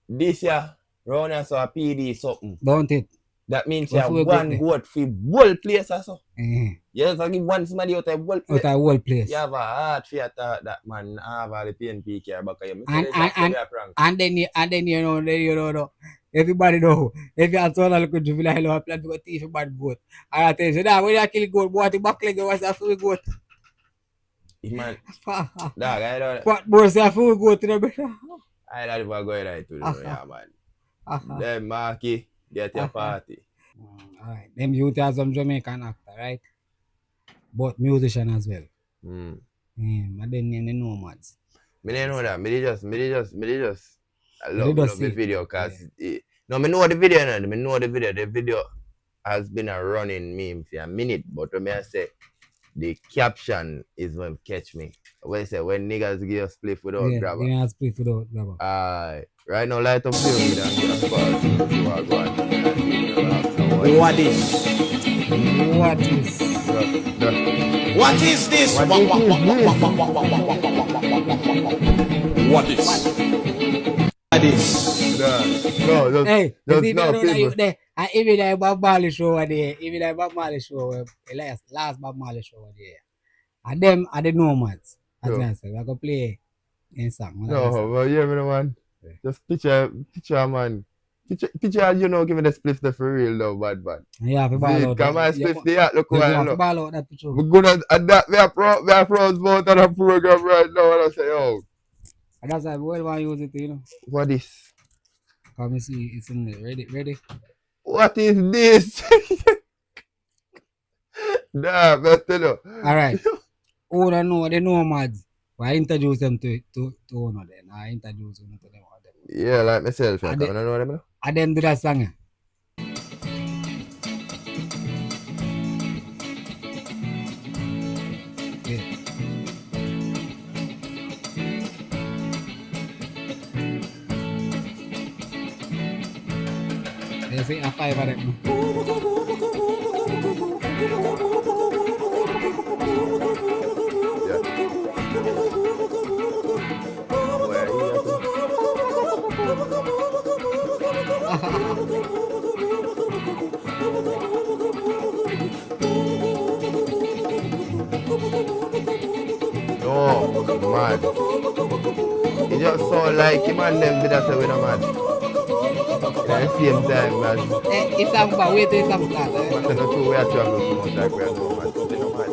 This year, round here so a PD something. Don't it? That means you have 1 goat for whole place or so. Yes, I give one somebody out of whole place. Out of whole place. You have a heart for that man have all the PNP care back of you. And then you know, everybody know. If you have someone like a juvenile or plan to go teach a bad goat. I tell you, that when you kill goat, what the back leg was a full goat. Man, dog, I don't. What was a full goat? I don't even go right to the yeah, man. Then Marky, get your party. Alright, them youth are some Jamaican actor, right? But musician as well. But then the nomads. Me don't know that. Me just I love the video because no, me know the video now. Me know the video. The video has been a running meme for a minute, but when I say the caption is when catch me. When I say when niggas give a spliff without grabber. Yeah, spliff without grabber. Right now, light up film and get a spot. What is? What is? What is this? What is? No, hey, just no, people. Even like Bob Marley show there, even like Bob Marley show, last Bob Marley show there. And them are the nomads. As I said, we're going to play in song. No, but yeah, man. Just picture, man. Picture, you know, give me the spliff the for real though, bad. Yeah, for ball out. Come on, spliff the look what look. Ball out that picture. We're good at that. We are proud about on a program right now. And I say, oh. And that's why we want to use it, you know. What is? Come and see, it's in there. Ready? What is this? Nah, but tell you. Alright. Who don't know the nomads? I introduce them to one of them. I introduce them to them. Yeah, like myself. I don't know them. And then do that song. They say a 5 of them. No, man. It just sound like him and them did that with a man. same time, man. It's a wait till it's start. But the two we are traveling so much like we are doing, man. Something no man.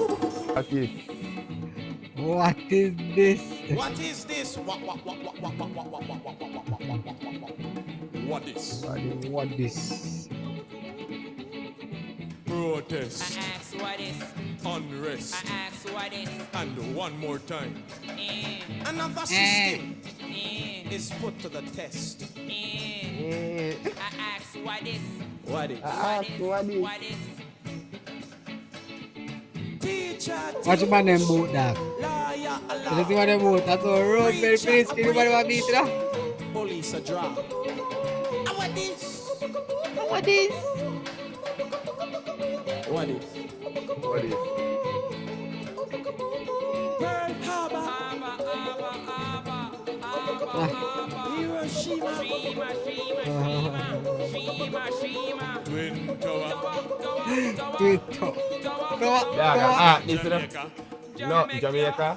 What is this? What is this? What is? What this? Protest. I ask what is. Unrest. I ask what is. And one more time. Another system is put to the test. I ask what is. What is? I ask what is. What is? Teacher. Watch your man them boat, dog. You see what them boat? That's a road very police. Anybody want to beat it up? Police a drop. What is? What is? What is? What is? Pearl Harbor. Hiroshima. Twin Tower. Twin Tower. Yeah, listen. No, Jamaica.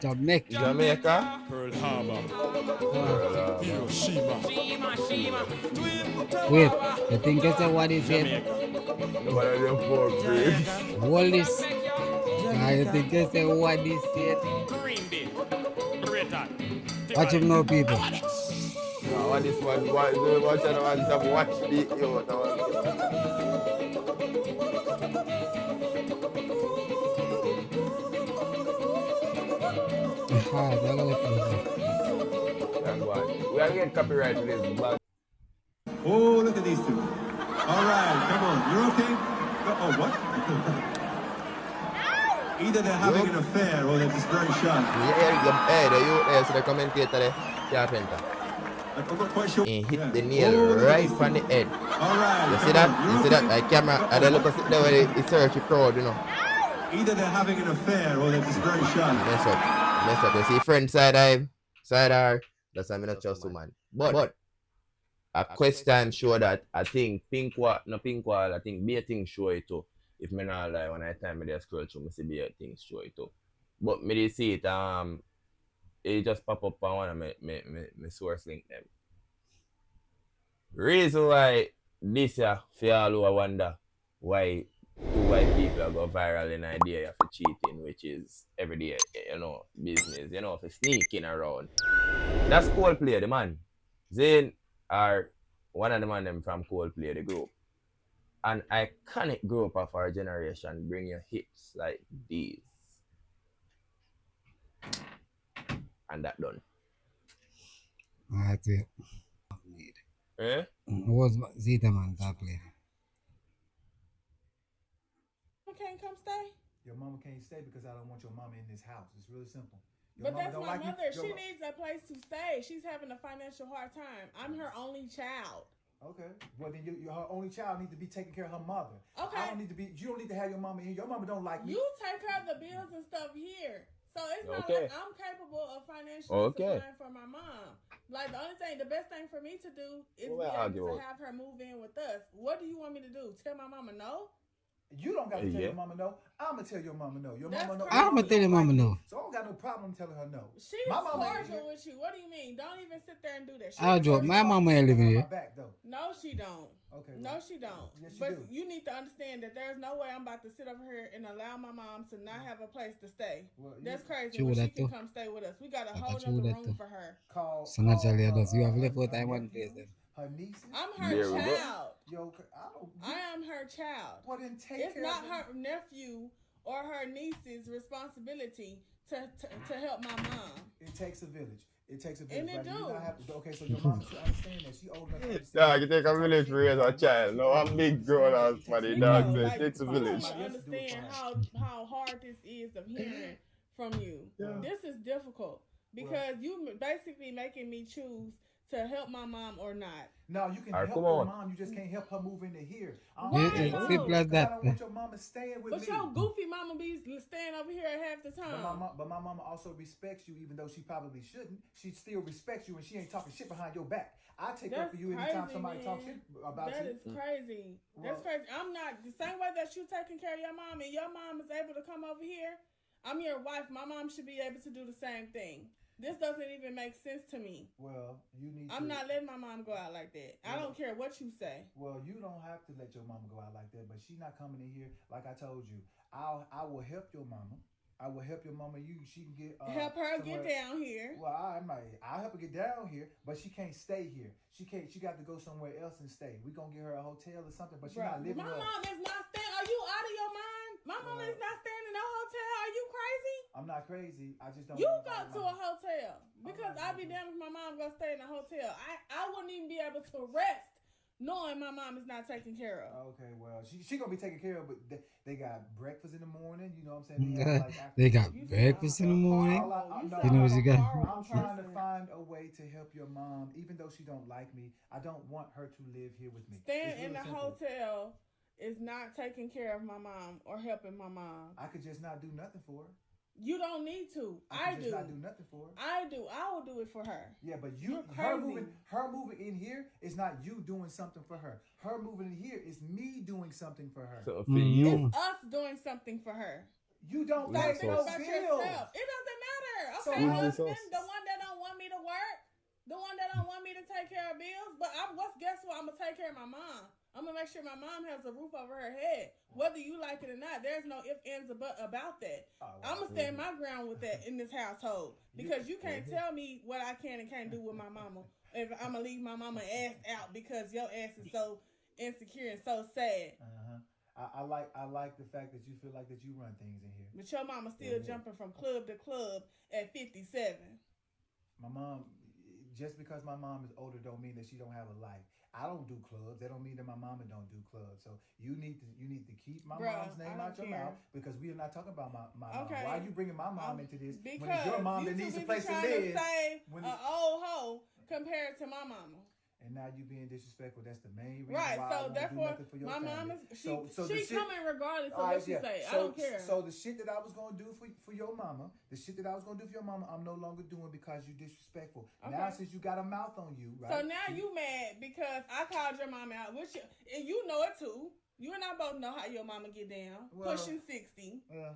Jamaica. Pearl Harbor. Hiroshima. Wait, you think I said what is it? What are them for, please? Hold this. You think I said what is it? Watch him now, people. What is one? Watch the watch the we are getting copyright to this. Oh, look at these two. All right, come on. You're okay? Oh, what? Either they're having an affair or they're just very shy. Hey, so the commentator there, Carpenter. He hit the nail right on the head. All right. You see that? You see that? Like camera, and then look at there where he search the crowd, you know. Either they're having an affair or they're just very shy. Mess up. You see friend side eye, that's why I'm not trust man. But a question show that I think I think be a thing show it too. If me not lie, when I time me there scroll through, me see be a thing show it too. But me dey see it it just pop up on one of me source link them. Reason why this year for all who wonder why two white people go viral in idea for cheating, which is everyday, business, for sneaking around. That's Coldplay, the man. Zayn are one of the man them from Coldplay, the group. An iconic group of our generation bring you hits like these. And that done. That's it. Eh? Was Zeta man that play? Can't come stay? Your mama can't stay because I don't want your mama in this house. It's really simple. But that's my mother. She needs a place to stay. She's having a financial hard time. I'm her only child. Okay. Well, then her only child needs to be taking care of her mother. Okay. I don't need to be. You don't need to have your mama here. Your mama don't like me. You take care of the bills and stuff here. So it's not like I'm capable of financially supplying for my mom. Like the best thing for me to do is be able to have her move in with us. What do you want me to do? Tell my mama no? You don't got to tell your mama no. I'm going to tell your mama no. Your mama no. I'm going to tell your mama no. So I don't got no problem telling her no. She's cordial with you. What do you mean? Don't even sit there and do that. I'll joke. My mama ain't living here. No, she don't. Okay. No, she don't. Yes, she but do. You need to understand that there's no way I'm about to sit over here and allow my mom to not have a place to stay. Well, that's crazy. When she can come stay with us. We got a whole other room for her. So naturally, you have left out time one place then. Her nieces? I'm her child. Yo, I am her child. Well, then take it's care not of her nephew or her niece's responsibility to help my mom. It takes a village. It takes a village. And it do. Okay, so your mom should understand that. She old enough to understand. Yeah, you take a village to raise a child. No, I'm big grown ass money, dog. So it takes a village. I understand how hard this is of hearing from you. Yeah. This is difficult because you basically making me choose to help my mom or not. No, you can help your mom. You just can't help her move into here. It's simple as that. I don't want your mama staying with me. But your goofy mama be staying over here half the time. But my mama also respects you, even though she probably shouldn't. She still respects you, and she ain't talking shit behind your back. I take up for you anytime somebody talks shit about you. That is crazy. That's crazy. I'm not the same way that you taking care of your mom, and your mom is able to come over here. I'm your wife. My mom should be able to do the same thing. This doesn't even make sense to me. Well, you need. I'm not letting my mom go out like that. I don't care what you say. Well, you don't have to let your mama go out like that, but she's not coming in here. Like I told you, I will help your mama. I will help your mama. She can get help her get down here. Well, I'll help her get down here, but she can't stay here. She can't. She got to go somewhere else and stay. We gonna get her a hotel or something, but she's not living. My mom is not staying. Are you out of your mind? My mom is not staying in no hotel. Are you crazy? I'm not crazy. I just don't. You go to a hotel because I'd be damned if my mom gonna stay in a hotel. I wouldn't even be able to rest knowing my mom is not taken care of. Okay, well, she gonna be taken care of, but they got breakfast in the morning. You know what I'm saying? They got breakfast in the morning. You know what you got? I'm trying to find a way to help your mom, even though she don't like me. I don't want her to live here with me. Staying in the hotel is not taking care of my mom or helping my mom. I could just not do nothing for her. You don't need to. I do. Not do nothing for her. I do. I will do it for her. Yeah, but her moving in here is not you doing something for her. Her moving in here is me doing something for her. So for you, it's us doing something for her. You don't think about yourself. It doesn't matter. Okay, husband, the one that don't want me to work, the one that don't want me to take care of bills. But guess what? I'm gonna take care of my mom. I'm gonna make sure my mom has a roof over her head, whether you like it or not. There's no ifs, ands, or buts about that. I'm gonna stand my ground with that in this household because you can't tell me what I can and can't do with my mama. If I'm gonna leave my mama ass out because your ass is so insecure and so sad. I like the fact that you feel like that you run things in here. But your mama still jumping from club to club at 57. My mom, just because my mom is older, don't mean that she don't have a life. I don't do clubs. That don't mean that my mama don't do clubs. So you need to keep my mom's name out your mouth because we are not talking about my mom. Why are you bringing my mom into this because when it's your mom that needs a place to live? An old hoe compared to my mama. And now you being disrespectful. That's the main reason why I so therefore, do for your my family. mom is she coming regardless of what she say. I don't care. So the shit that I was gonna do for your mama, I'm no longer doing because you disrespectful. Okay. Now since you got a mouth on you, right? So now you mad because I called your mama out, and you know it too. You and I both know how your mama get down, pushing 60. Yeah.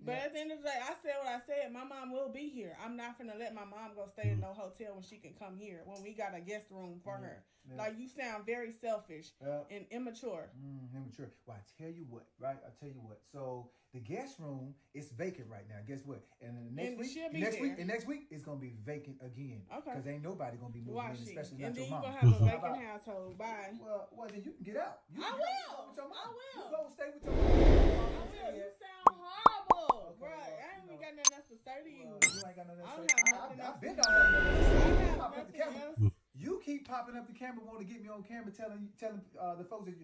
But at the end of the day, I said what I said. My mom will be here. I'm not finna let my mom go stay in no hotel when she can come here, when we got a guest room for her. Yeah. Like, you sound very selfish and immature. Immature. Well, I tell you what, right? So the guest room is vacant right now. Guess what? And next week it's gonna be vacant again. Okay. Because ain't nobody gonna be moving in, especially not your mom. And then you gonna have a vacant household. Bye. Well, then you can get out. I will. You gonna stay with your mom. I will. You sound horrible. Okay, right. I ain't even got nothing else to say to you. You ain't got nothing else to say. I've been down there. Pop up the camera. You keep popping up the camera, want to get me on camera, telling the folks that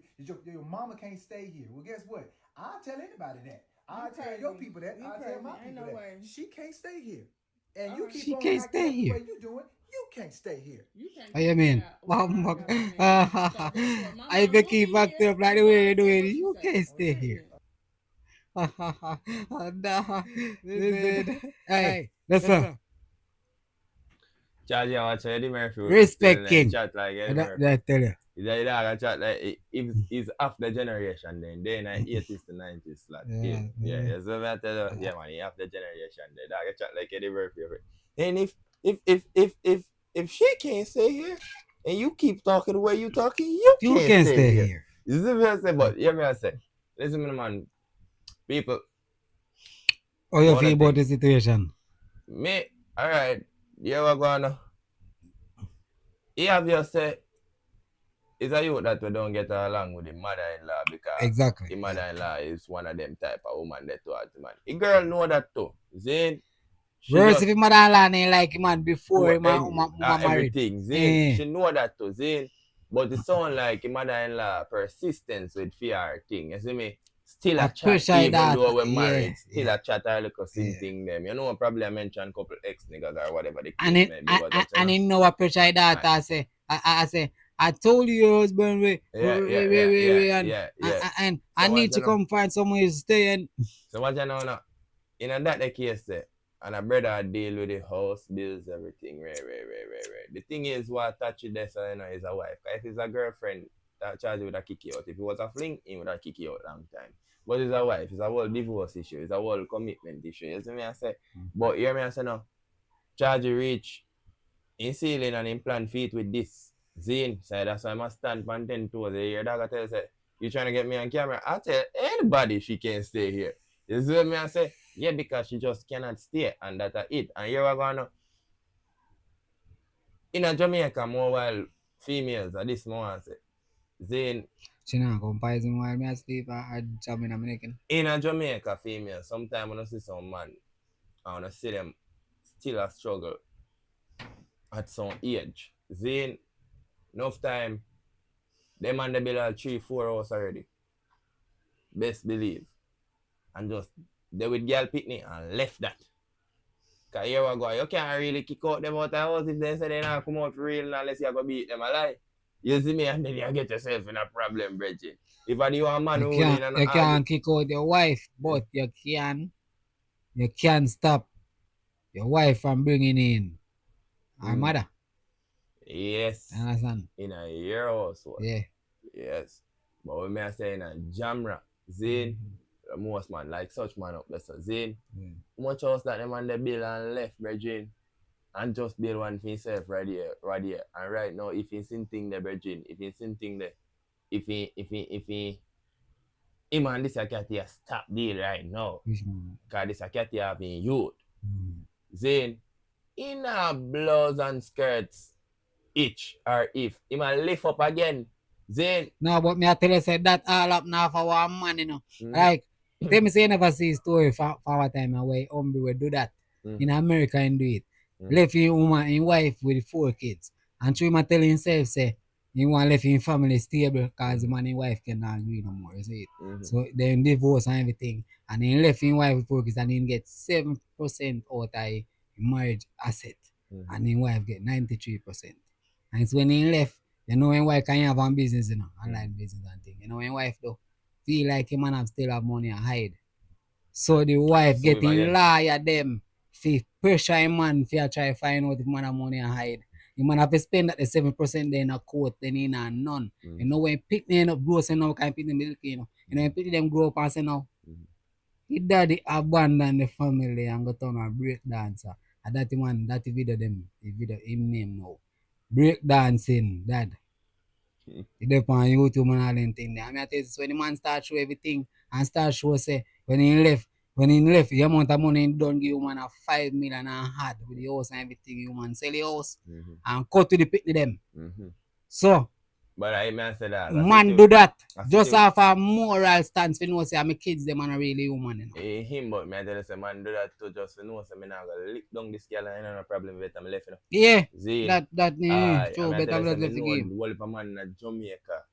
your mama can't stay here. Well, guess what? I'll tell anybody that. I'll tell your people that. I'll tell my people that. She can't stay here. And you keep on acting the way you doing. You can't stay here. I mean, I will keep acting up like the way you're doing it. You can't stay here. Hey, listen. Charge watch Eddie Murphy. Respect King. Chat like Eddie Murphy. I tell you. He's chat like he's after generation then 80s to 90s like yeah. So I tell you, yeah man, he after generation then. I chat like Eddie Murphy. And if she can't stay here and you keep talking the way you talking, you can't stay here. You see what I say? But hear me I say. Listen to me man. People. How you feel about the situation? Me, alright. You ever gonna? You have just said it's a youth that we don't get along with the mother-in-law because the mother-in-law is one of them type of woman that towards the man. The girl know that too. Zane. Worse if the mother-in-law ain't like him man before him married. Everything. Zane, she know that too. Zane. But it sound like the mother-in-law persistence with fear thing. You see me? Still a chat even though we're married. Still a chat a little thing them. You know, probably I mentioned couple ex-niggas or whatever the case may be. And he know what pressure that I say, I told you your husband and I need to come find somewhere to stay and so what you know now? In that the case and a brother deal with the house, bills, everything. Right. The thing is what touch you there so you know is a wife. If it's a girlfriend, that charge would have kick you out. If it was a fling, he would have kick you out long time. But it's a wife, it's a whole divorce issue, it's a whole commitment issue. You see me I say? But hear me I say no. charge reach in ceiling and implant feet with this. Zane, so that's why I must stand on 10 toes. Your dog I tell you, say, you trying to get me on camera? I tell anybody she can stay here. You see what me I say? Yeah, because she just cannot stay, and that's it. And here we're going in a Jamaica, more while females, at this moment, say, Zane. She not comparison while me asleep at Jamaica. In a Jamaica female, sometimes when I see some man, I want to see them still a struggle at some age. Zane, enough time, them and the bill are 3-4 hours already. Best believe. And just, they with girl picnic and left that. Because here we go, you can't really kick out them out of the house if they say they not come out for real unless you go beat them alive. You see me, and then you get yourself in a problem, Bridget. If I do a man who you can't kick out your wife, but you can stop your wife from bringing in her mother. Yes. Understand? In a year or so. Yeah. Yes. But when I say in a genre, Zane, most man like such man up there. So Zane, much else that them on the bill and left, Bridget. And just build one for himself right here. And right now, if he's in thing there, Virgin, if he's in thing there, if he him and this a cat here stop deal right now. Because this a cat here having youth. Then, in a blouse and skirts, itch or if, he might lift up again. Then. No, but me I tell you, say that all up now for one man, you know. Like, tell me say you never see a story for our time away, we do that. In America and do it. Left his woman and wife with 4 kids. And through him tell himself, say, he want left his family stable because the man and wife cannot agree no more, you see it? So then divorce and everything. And he left his wife with 4 kids and he get 7% out of his marriage asset. And his wife get 93%. And it's when he left, you know when wife can have one business, you know, online business and thing. You know when wife though feel like him and still have money and hide. So the wife getting lie at them. If pressure a man if you try to find out if man have money and hide. The man have to spend that the 7% then a court, then in a none. You know when pick them up grow, say now can pick them milk, you know. You know when pick them grow up and say now. His daddy abandon the family and go turn a break dancer. And that man, that video them, the video him name now. Break dancing, dad. He dey on YouTube and all them thing there. I mean I tell you when the man start show everything and start show say when he left, the amount of money he done give man a 5 million and had with the house and everything, you man sell the house and cut to the picnic them. So, but I may say that. Man do that just off a moral stance for know say my kids them are really human. You know? Him, but me I tell you say man do that to just for know say me not gonna lick down this girl and no problem with them left. You know? Yeah, Zane. that true. Better left the game. Whole of a man in Jamaica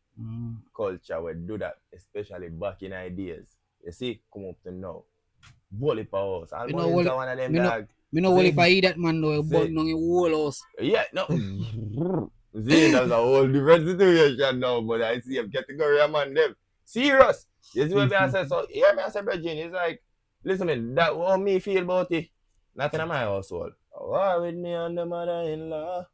culture would do that, especially back in ideas. You see, come up to now. Bully powers. I know one of them dog. Me know what if I eat that man though, but no in whole house. Yeah, no. See, that's a whole different situation now, but I see him category of man them. Serious. You see what I say? So hear me I say, Virgin, it's like, listen man, that how me feel about it. Not in my household. War with me and the mother-in-law.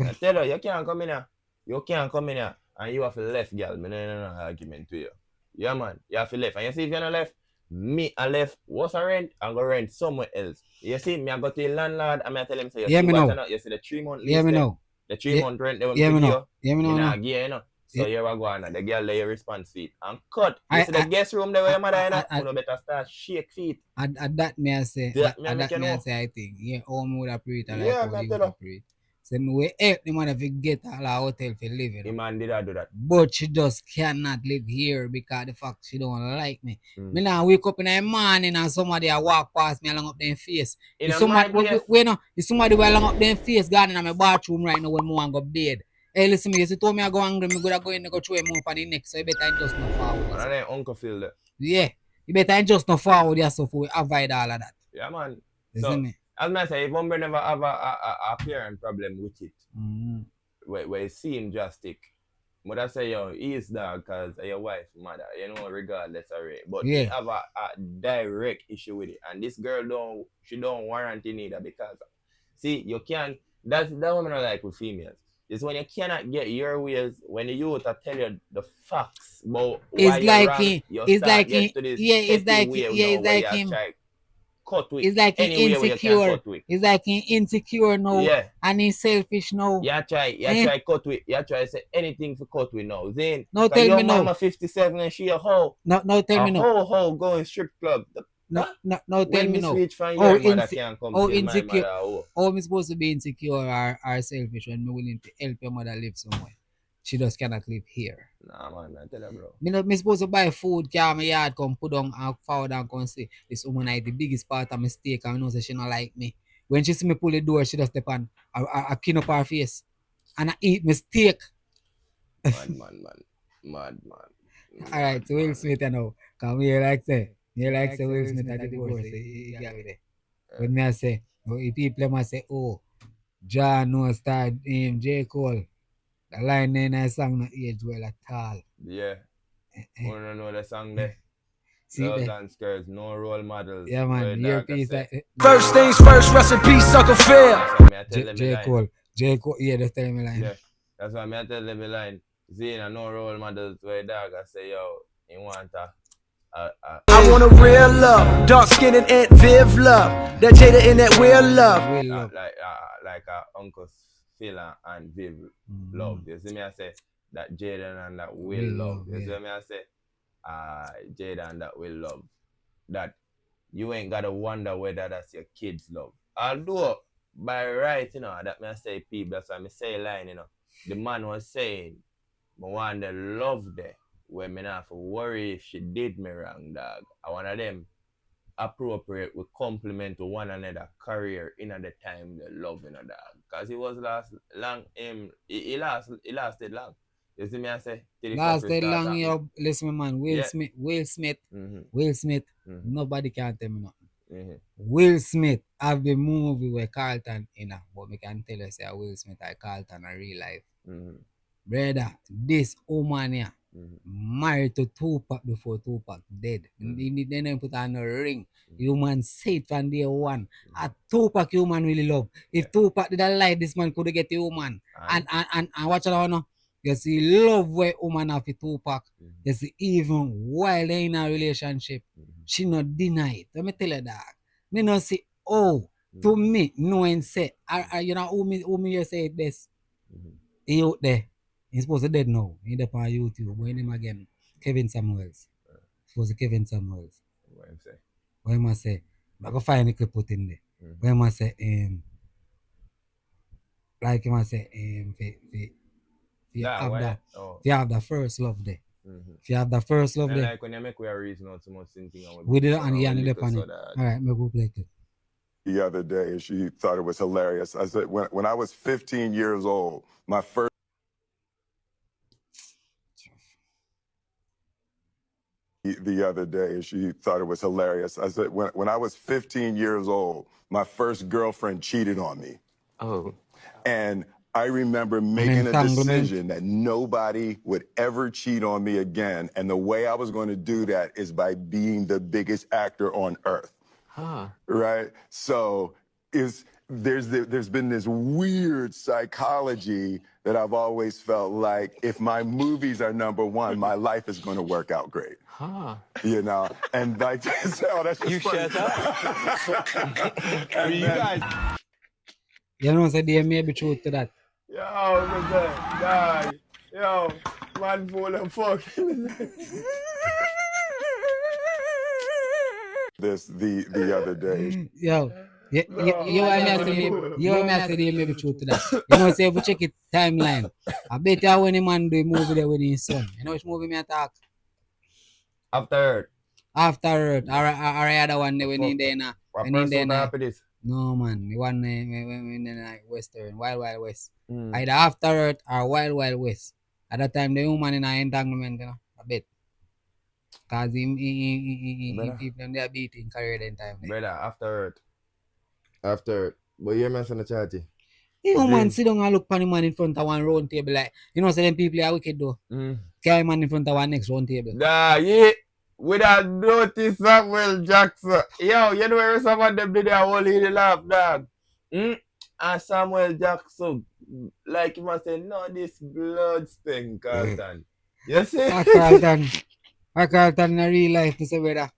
I tell you, you can't come in here. You can't come in here. And you have to left, girl. Me no argument to you. Yeah man, you have to left. And you see if you're not left, me I left, what's a rent? I'm going to rent somewhere else. You see, me I go to the landlord and I tell him, say, you see what you see the 3 month lease. Yeah, me know. The 3 month rent they will give you. Yeah, me know. You know. So here we go on. The girl lay your response feet and cut. You see the guest room there where your mother in you know better start shake feet. At that me I say. I think. Yeah, all me would appreciate like yeah, how you would appreciate. So me will help the mother to get a hotel to live in. The man did I do that. But she just cannot live here because the fact she don't like me. Me now wake up in the morning and somebody I walk past me along up their face. If somebody will along up their face gone in my bathroom right now when I want to go bed. Hey, listen, me, you told me I go angry, me go in and go throw him up on the neck, so you better just not forward. And then Uncle feel that. Yeah, you better just not forward yourself, we avoid all of that. Yeah, man. Listen me. As I say, if one never have a parent problem with it, where it seems drastic, but I say, yo, he is dog because your wife, mother, you know, regardless of it. But he have a direct issue with it. And this girl don't warrant it neither because, see, you can't, that's what I like with females. Is when you cannot get your ways, when the youth tell you the facts about why you're wrong, you start get to this it's like him. cut with. It's like he insecure. It's like he insecure now. Yeah. And he's selfish now. You try cut with. You try say anything for cut with now. Zane. No, tell me now. Your mama 57 and she a hoe. No, tell me now. A hoe going strip club. No, tell me now. How insecure? How am I supposed to be insecure or selfish when I'm willing to help your mother live somewhere? She just cannot live here. Nah, man, I tell her, bro. Me supposed to buy food, carry my yard, come put down and forward and come say, this woman is the biggest part of my mistake and I know that she not like me. When she see me pull the door, she just step on, I clean up her face and I eat my steak. Mad. Alright, so Will Smith, you know, come here like say Will Smith at the divorce, he got me there. When me I say, people must say, oh, John no star J. Cole. The line in that song not age well at all. Yeah. You don't know the song there. See Girls that? and skirts, no role models. Yeah, man. Your piece. First things first, rest in peace, sucker Phil. J. Cole, yeah, that's telling me line. Yeah. That's why I tell them a line. Zena, no role models where dog I say, yo, you want I want a real love, dark skin and Aunt Viv love. That Jada in that real love. Like Uncle Phil and Viv love. You see me I say that Jada and that Will love. You see me I say Jada and that Will love. That you ain't gotta wonder whether that's your kids love. Although by right, you know, that me I say people, that's why I say line, you know. The man was saying, I want the love there where me not have to worry if she did me wrong, dog. I want them appropriate with compliment to one another career in the time they love in a dog. Cause he was long he lasted long. You see me I say lasted long, yo, listen man, Will Smith, nobody can tell me nothing. Will Smith have the movie where Carlton in but we can tell you say Will Smith and Carlton in real life. Brother, this woman here married to Tupac before Tupac dead. They didn't put on a ring. Human said from day one. A Tupac human really love. If Tupac didn't like this man could get the woman. And watch it now. You see love where woman have with Tupac. You see even while they in a relationship, she not deny it. Let me tell you that. Me not say, to me, knowing say, you know who me you say this. He out there. He's supposed to dead now. He's up on YouTube. But him again, Kevin Samuels. Supposed to Kevin Samuels. What him say? What him say? I go find the clip put in there. What him say? Like him say, if you have the first love there. If you have the first love there. Like when you make we a reason not so much thinking. We did it and he ended up on it. Alright, me go play it. The other day, and she thought it was hilarious. I said, when I was 15 years old, my first. The other day, and she thought it was hilarious. I said, when I was 15 years old, my first girlfriend cheated on me. Oh. And I remember making a decision that nobody would ever cheat on me again. And the way I was going to do that is by being the biggest actor on earth. Huh. Right? So there's been this weird psychology that I've always felt like if my movies are number one, my life is going to work out great. Huh. You know? And like, that's just you funny. shut up. I mean, you guys. You know, so there may be truth to that. Yo, dog. Yo, man full of fuck. This the other day. Yo, you may say there may be truth to that. You know, say if we check it timeline, I bet you when the man do a movie there with his son. You know which movie me attack? After Earth. After Earth. Or other one there when he there now. What person happy this? No man, the one in the Western, Wild Wild West. Either After Earth or Wild Wild West. At that time the woman in an entanglement, you know, I bet. Cause he people in their beating career that time. Brother, After Earth. But you mention the chatty. The woman sit down and look for the man in front of one round table like, you know, so them people are wicked though. Carry man in front of one next round table. Nah, yeah. With a dirty Samuel Jackson. Yo, you know where some of them did their whole lady laugh, dog. And Samuel Jackson, like you must say, no, this blood stain, Carlton. You see? Carlton in real life, Mr. Brother.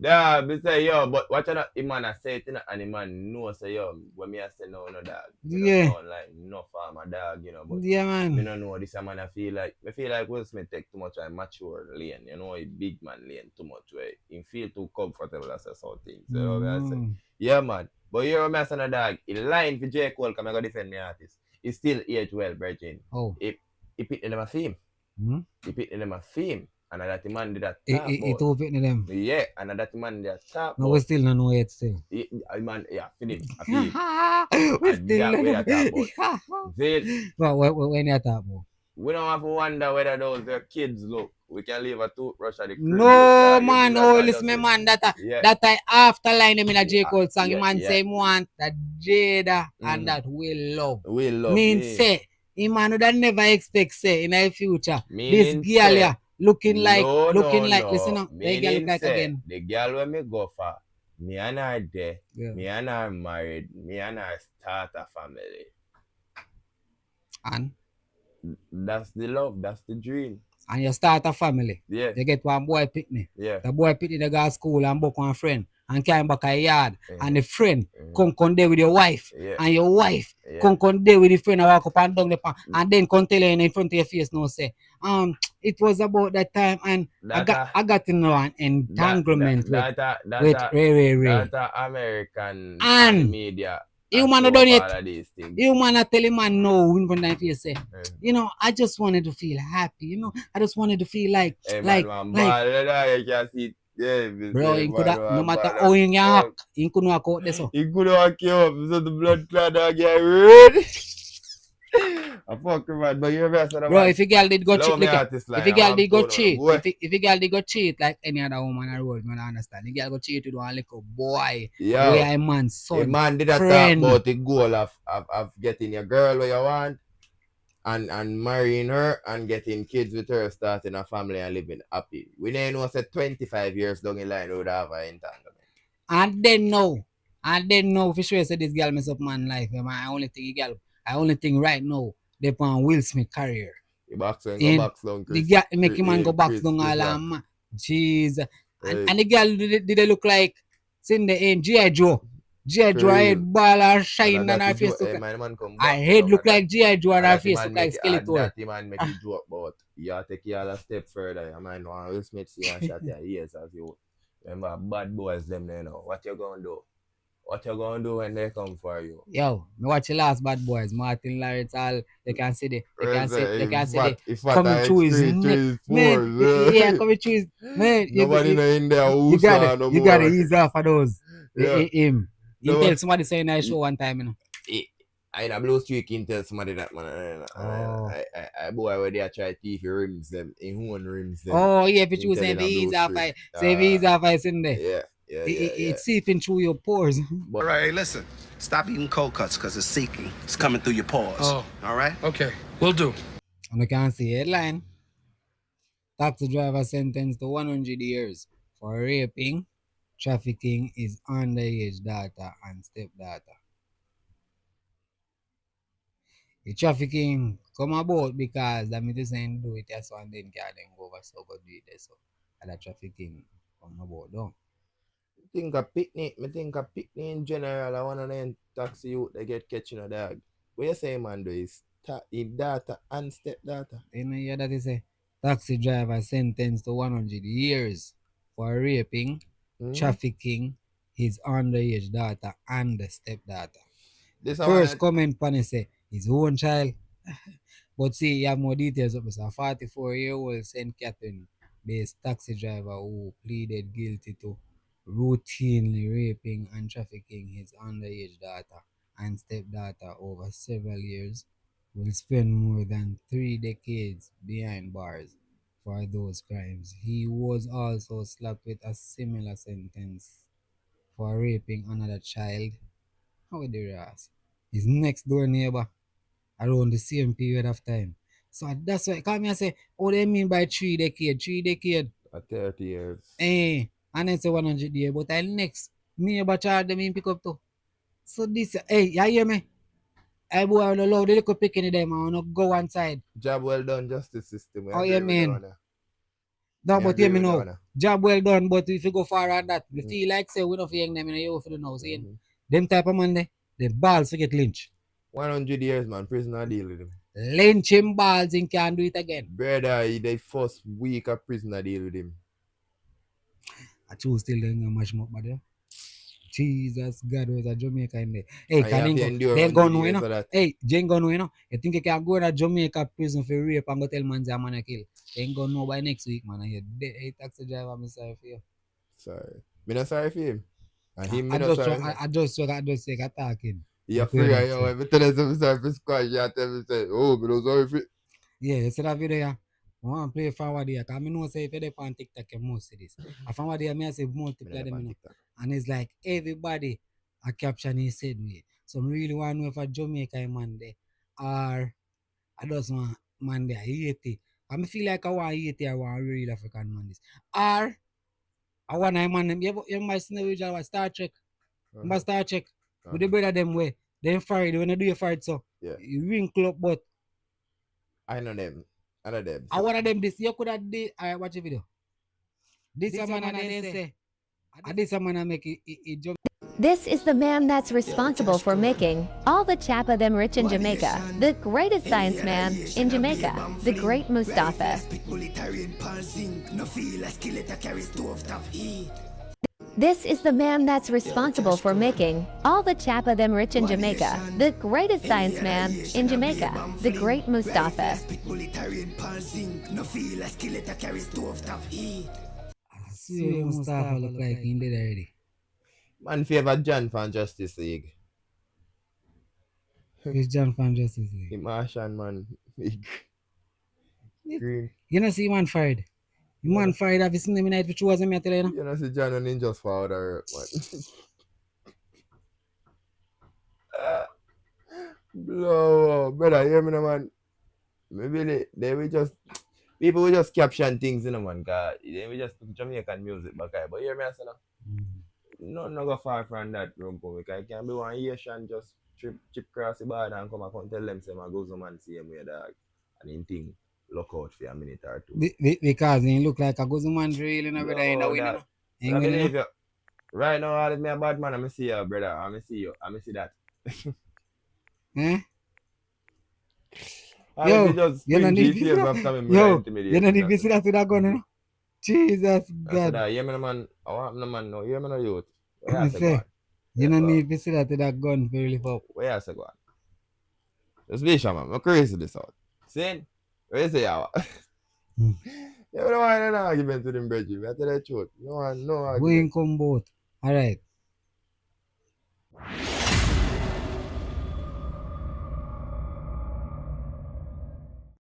Yeah, me say yo, but watch out, the man I say it, and the man know say yo, when me I say no dog, you know, sound like no farmer dog, you know, but man. me no know this man I feel like Will Smith take too much and mature lane, you know, a big man lane too much way. He feel too comfortable as some things. You know what I say? Yeah man. But you remember say no dog, he line for J. Cole come I go defend the artist. He still age well, virgin. Oh. He picked them a theme. He picked them a theme. And that man did that talk He too fit in them. Yeah, and that man did that talk no, we still don't know yet still. Man, yeah, finish. we still don't know. But when you talk about? We don't have to wonder whether those are kids look. We can leave a toothbrush at the crib. No, man, listen me, man. That I after line him in a J. Cole song. Man say him want that Jada and that Will Love. Will Love. Mean say, him man would never expect say in the future. This girl here looking like, listen up. The girl look like again. The girl when me go for, me and her there, me and her married, me and her start a family. And? That's the love, that's the dream. And you start a family. Yeah. You get one boy picnic. Yeah. The boy picnic, they go to school and book one friend and climb back a yard. And the friend come there with your wife. And your wife come there with the friend and walk up and down the pan. And then come tell you in front of your face now say, it was about that time and I got to know an entanglement with Ray. That American media. You man done it. You man tell him man no in front of you say, you know, I just wanted to feel happy, you know. I just wanted to feel like bro, you could no matter how you can hack, you couldn't walk out this. You couldn't walk up, so the blood clot get red. I fuck man, but you ever said bro, if a girl did go cheat, if a girl did go cheat, if a girl did go cheat like any other woman in the world, man, I understand. The girl go cheat with one little boy, where a man's son, a man did that talk about the goal of getting your girl where you want and marrying her and getting kids with her, starting a family and living happy. We didn't know say 25 years down the line we would have an entanglement. And then know for sure say this girl mess up man life. I only think right now they on Will Smith career. The box and go box down, Chris. The girl make him man go box down all and jeez. And the girl did they look like in the end G.I. Joe. G.I. Joe head ball and shine and her face look like her head look like G.I. Joe and her face look like skeleton. That man make you joke about you take you all a step further. I might know Will Smith see and shot your ears as you remember bad boys them there now. What you gonna do? What you gonna do when they come for you? Yo, me watch the last Bad Boys, Martin Lawrence, all they can see the coming through his neck. Man, yeah, coming through his man. Nobody in there you gotta ease off of those. Him. He tell somebody saying that show one time, you know. I in a blue streak can tell somebody that man. I boy where they try teeth rims them, in one rims them. Oh yeah, if you say ease off, say ease off, I in there. Yeah. It's seeping through your pores. All right, listen. Stop eating cold cuts because it's seeking. It's coming through your pores. Oh. All right? Okay, will do. And you can see headline. Taxi driver sentenced to 100 years for raping, trafficking his underage daughter and stepdaughter. The trafficking come about because that means saying do it so and then can go over so go do it so. And the trafficking come about down. I think a picnic in general, I want to them taxi youth they get catching a dog. What you say man do is in daughter and stepdaughter. You know yeah that is a taxi driver sentenced to 100 years for raping, trafficking his underage daughter and the stepdaughter. First comment upon it say his own child. But see you have more details up. So a 44-year-old St. Catherine based taxi driver who pleaded guilty to routinely raping and trafficking his underage daughter and stepdaughter over several years will spend more than 3 decades behind bars for those crimes. He was also slapped with a similar sentence for raping another child. How did you ask? His next door neighbor around the same period of time. So that's why come here and say, what do they mean by 3 decades? 3 decades? 30 years. And then say 100 years, but the next neighbor charge them in pick up too. So this, you hear me? I boy I love the little picking them, I wanna go one side. Job well done, justice system. Oh, you mean? No, but hear me now. Job well done, but if you go far on that, we feel like say we don't feel them in the you for the now. Saying them type of man the balls to get lynched. 100 years, man, prisoner deal with him. Lynch him balls and can't do it again. Brother, the first week of prisoner deal with him. I choose still then mash him up, but Jesus God, was a Jamaica in there. Hey, can they go no, you know? Hey, Jane go no, you know? You think you can go to Jamaica prison for rape and go tell man a man a kill? They ain't gonna know by next week, man. I hear taxi driver, I'm sorry for you. Sorry. Me not sorry for him. And him, I just take attacking. You're free, I know. Every time I'm sorry for squash, you tell me, say, oh, me not sorry for it. Yeah, you see that video, I want to play forward here, because I know say if you're on TikTok, you must see this. I forward here, I say multiply them, you know. And it's like everybody a caption he said me. So I really want to know if a Jamaica man there or I just want man there, Haiti. I feel like I want Haiti, I want a real African man this. Or I want a man them, you might see the original Star Trek. Star Trek. With the brother them way. Then fired, when you do your fight so you wrinkle up, but I know them. I know them. I want them this. You could have did watch the video. This a man they say. This a man I make it jump. This is the man that's responsible for making all the chapa them rich in Jamaica, the greatest science man in Jamaica, the great Mustafa. This is the man that's responsible for making all the chapa them rich in Jamaica, the greatest science man in Jamaica, the great Mustafa. See Mustafa look like he did already. Man favor John from Justice League. Who's John from Justice League? The Martian man. Green. You know see man fired. You man fired, have you seen him in night which was him, I tell you, You know see John and Ninjas forward or man. Blow, brother, hear me, man. Maybe they will just people will just caption things, you know, man. God, they will just put Jamaican music back there. But hear me, I say no go far from that room, because it can be one Asian just chip across the border and come and tell them say my go some man see him with dog and in thing look out for a minute or two. Because he look like a good man drill in over there in the window. Right now, all me a bad man, I'm see you, brother. I'm see you. I'm see that. Yo, you don't need to see that with that gun, you know? Jesus God. You me no man, I want no man no, you me no youth. You don't need to see that with that gun for really pop. Where you say go on? Just be sure, man. I'm crazy this out. See? Where you say you You don't want an argument with him, Bridgie. I tell you the truth. No argument. We ain't come both. Alright.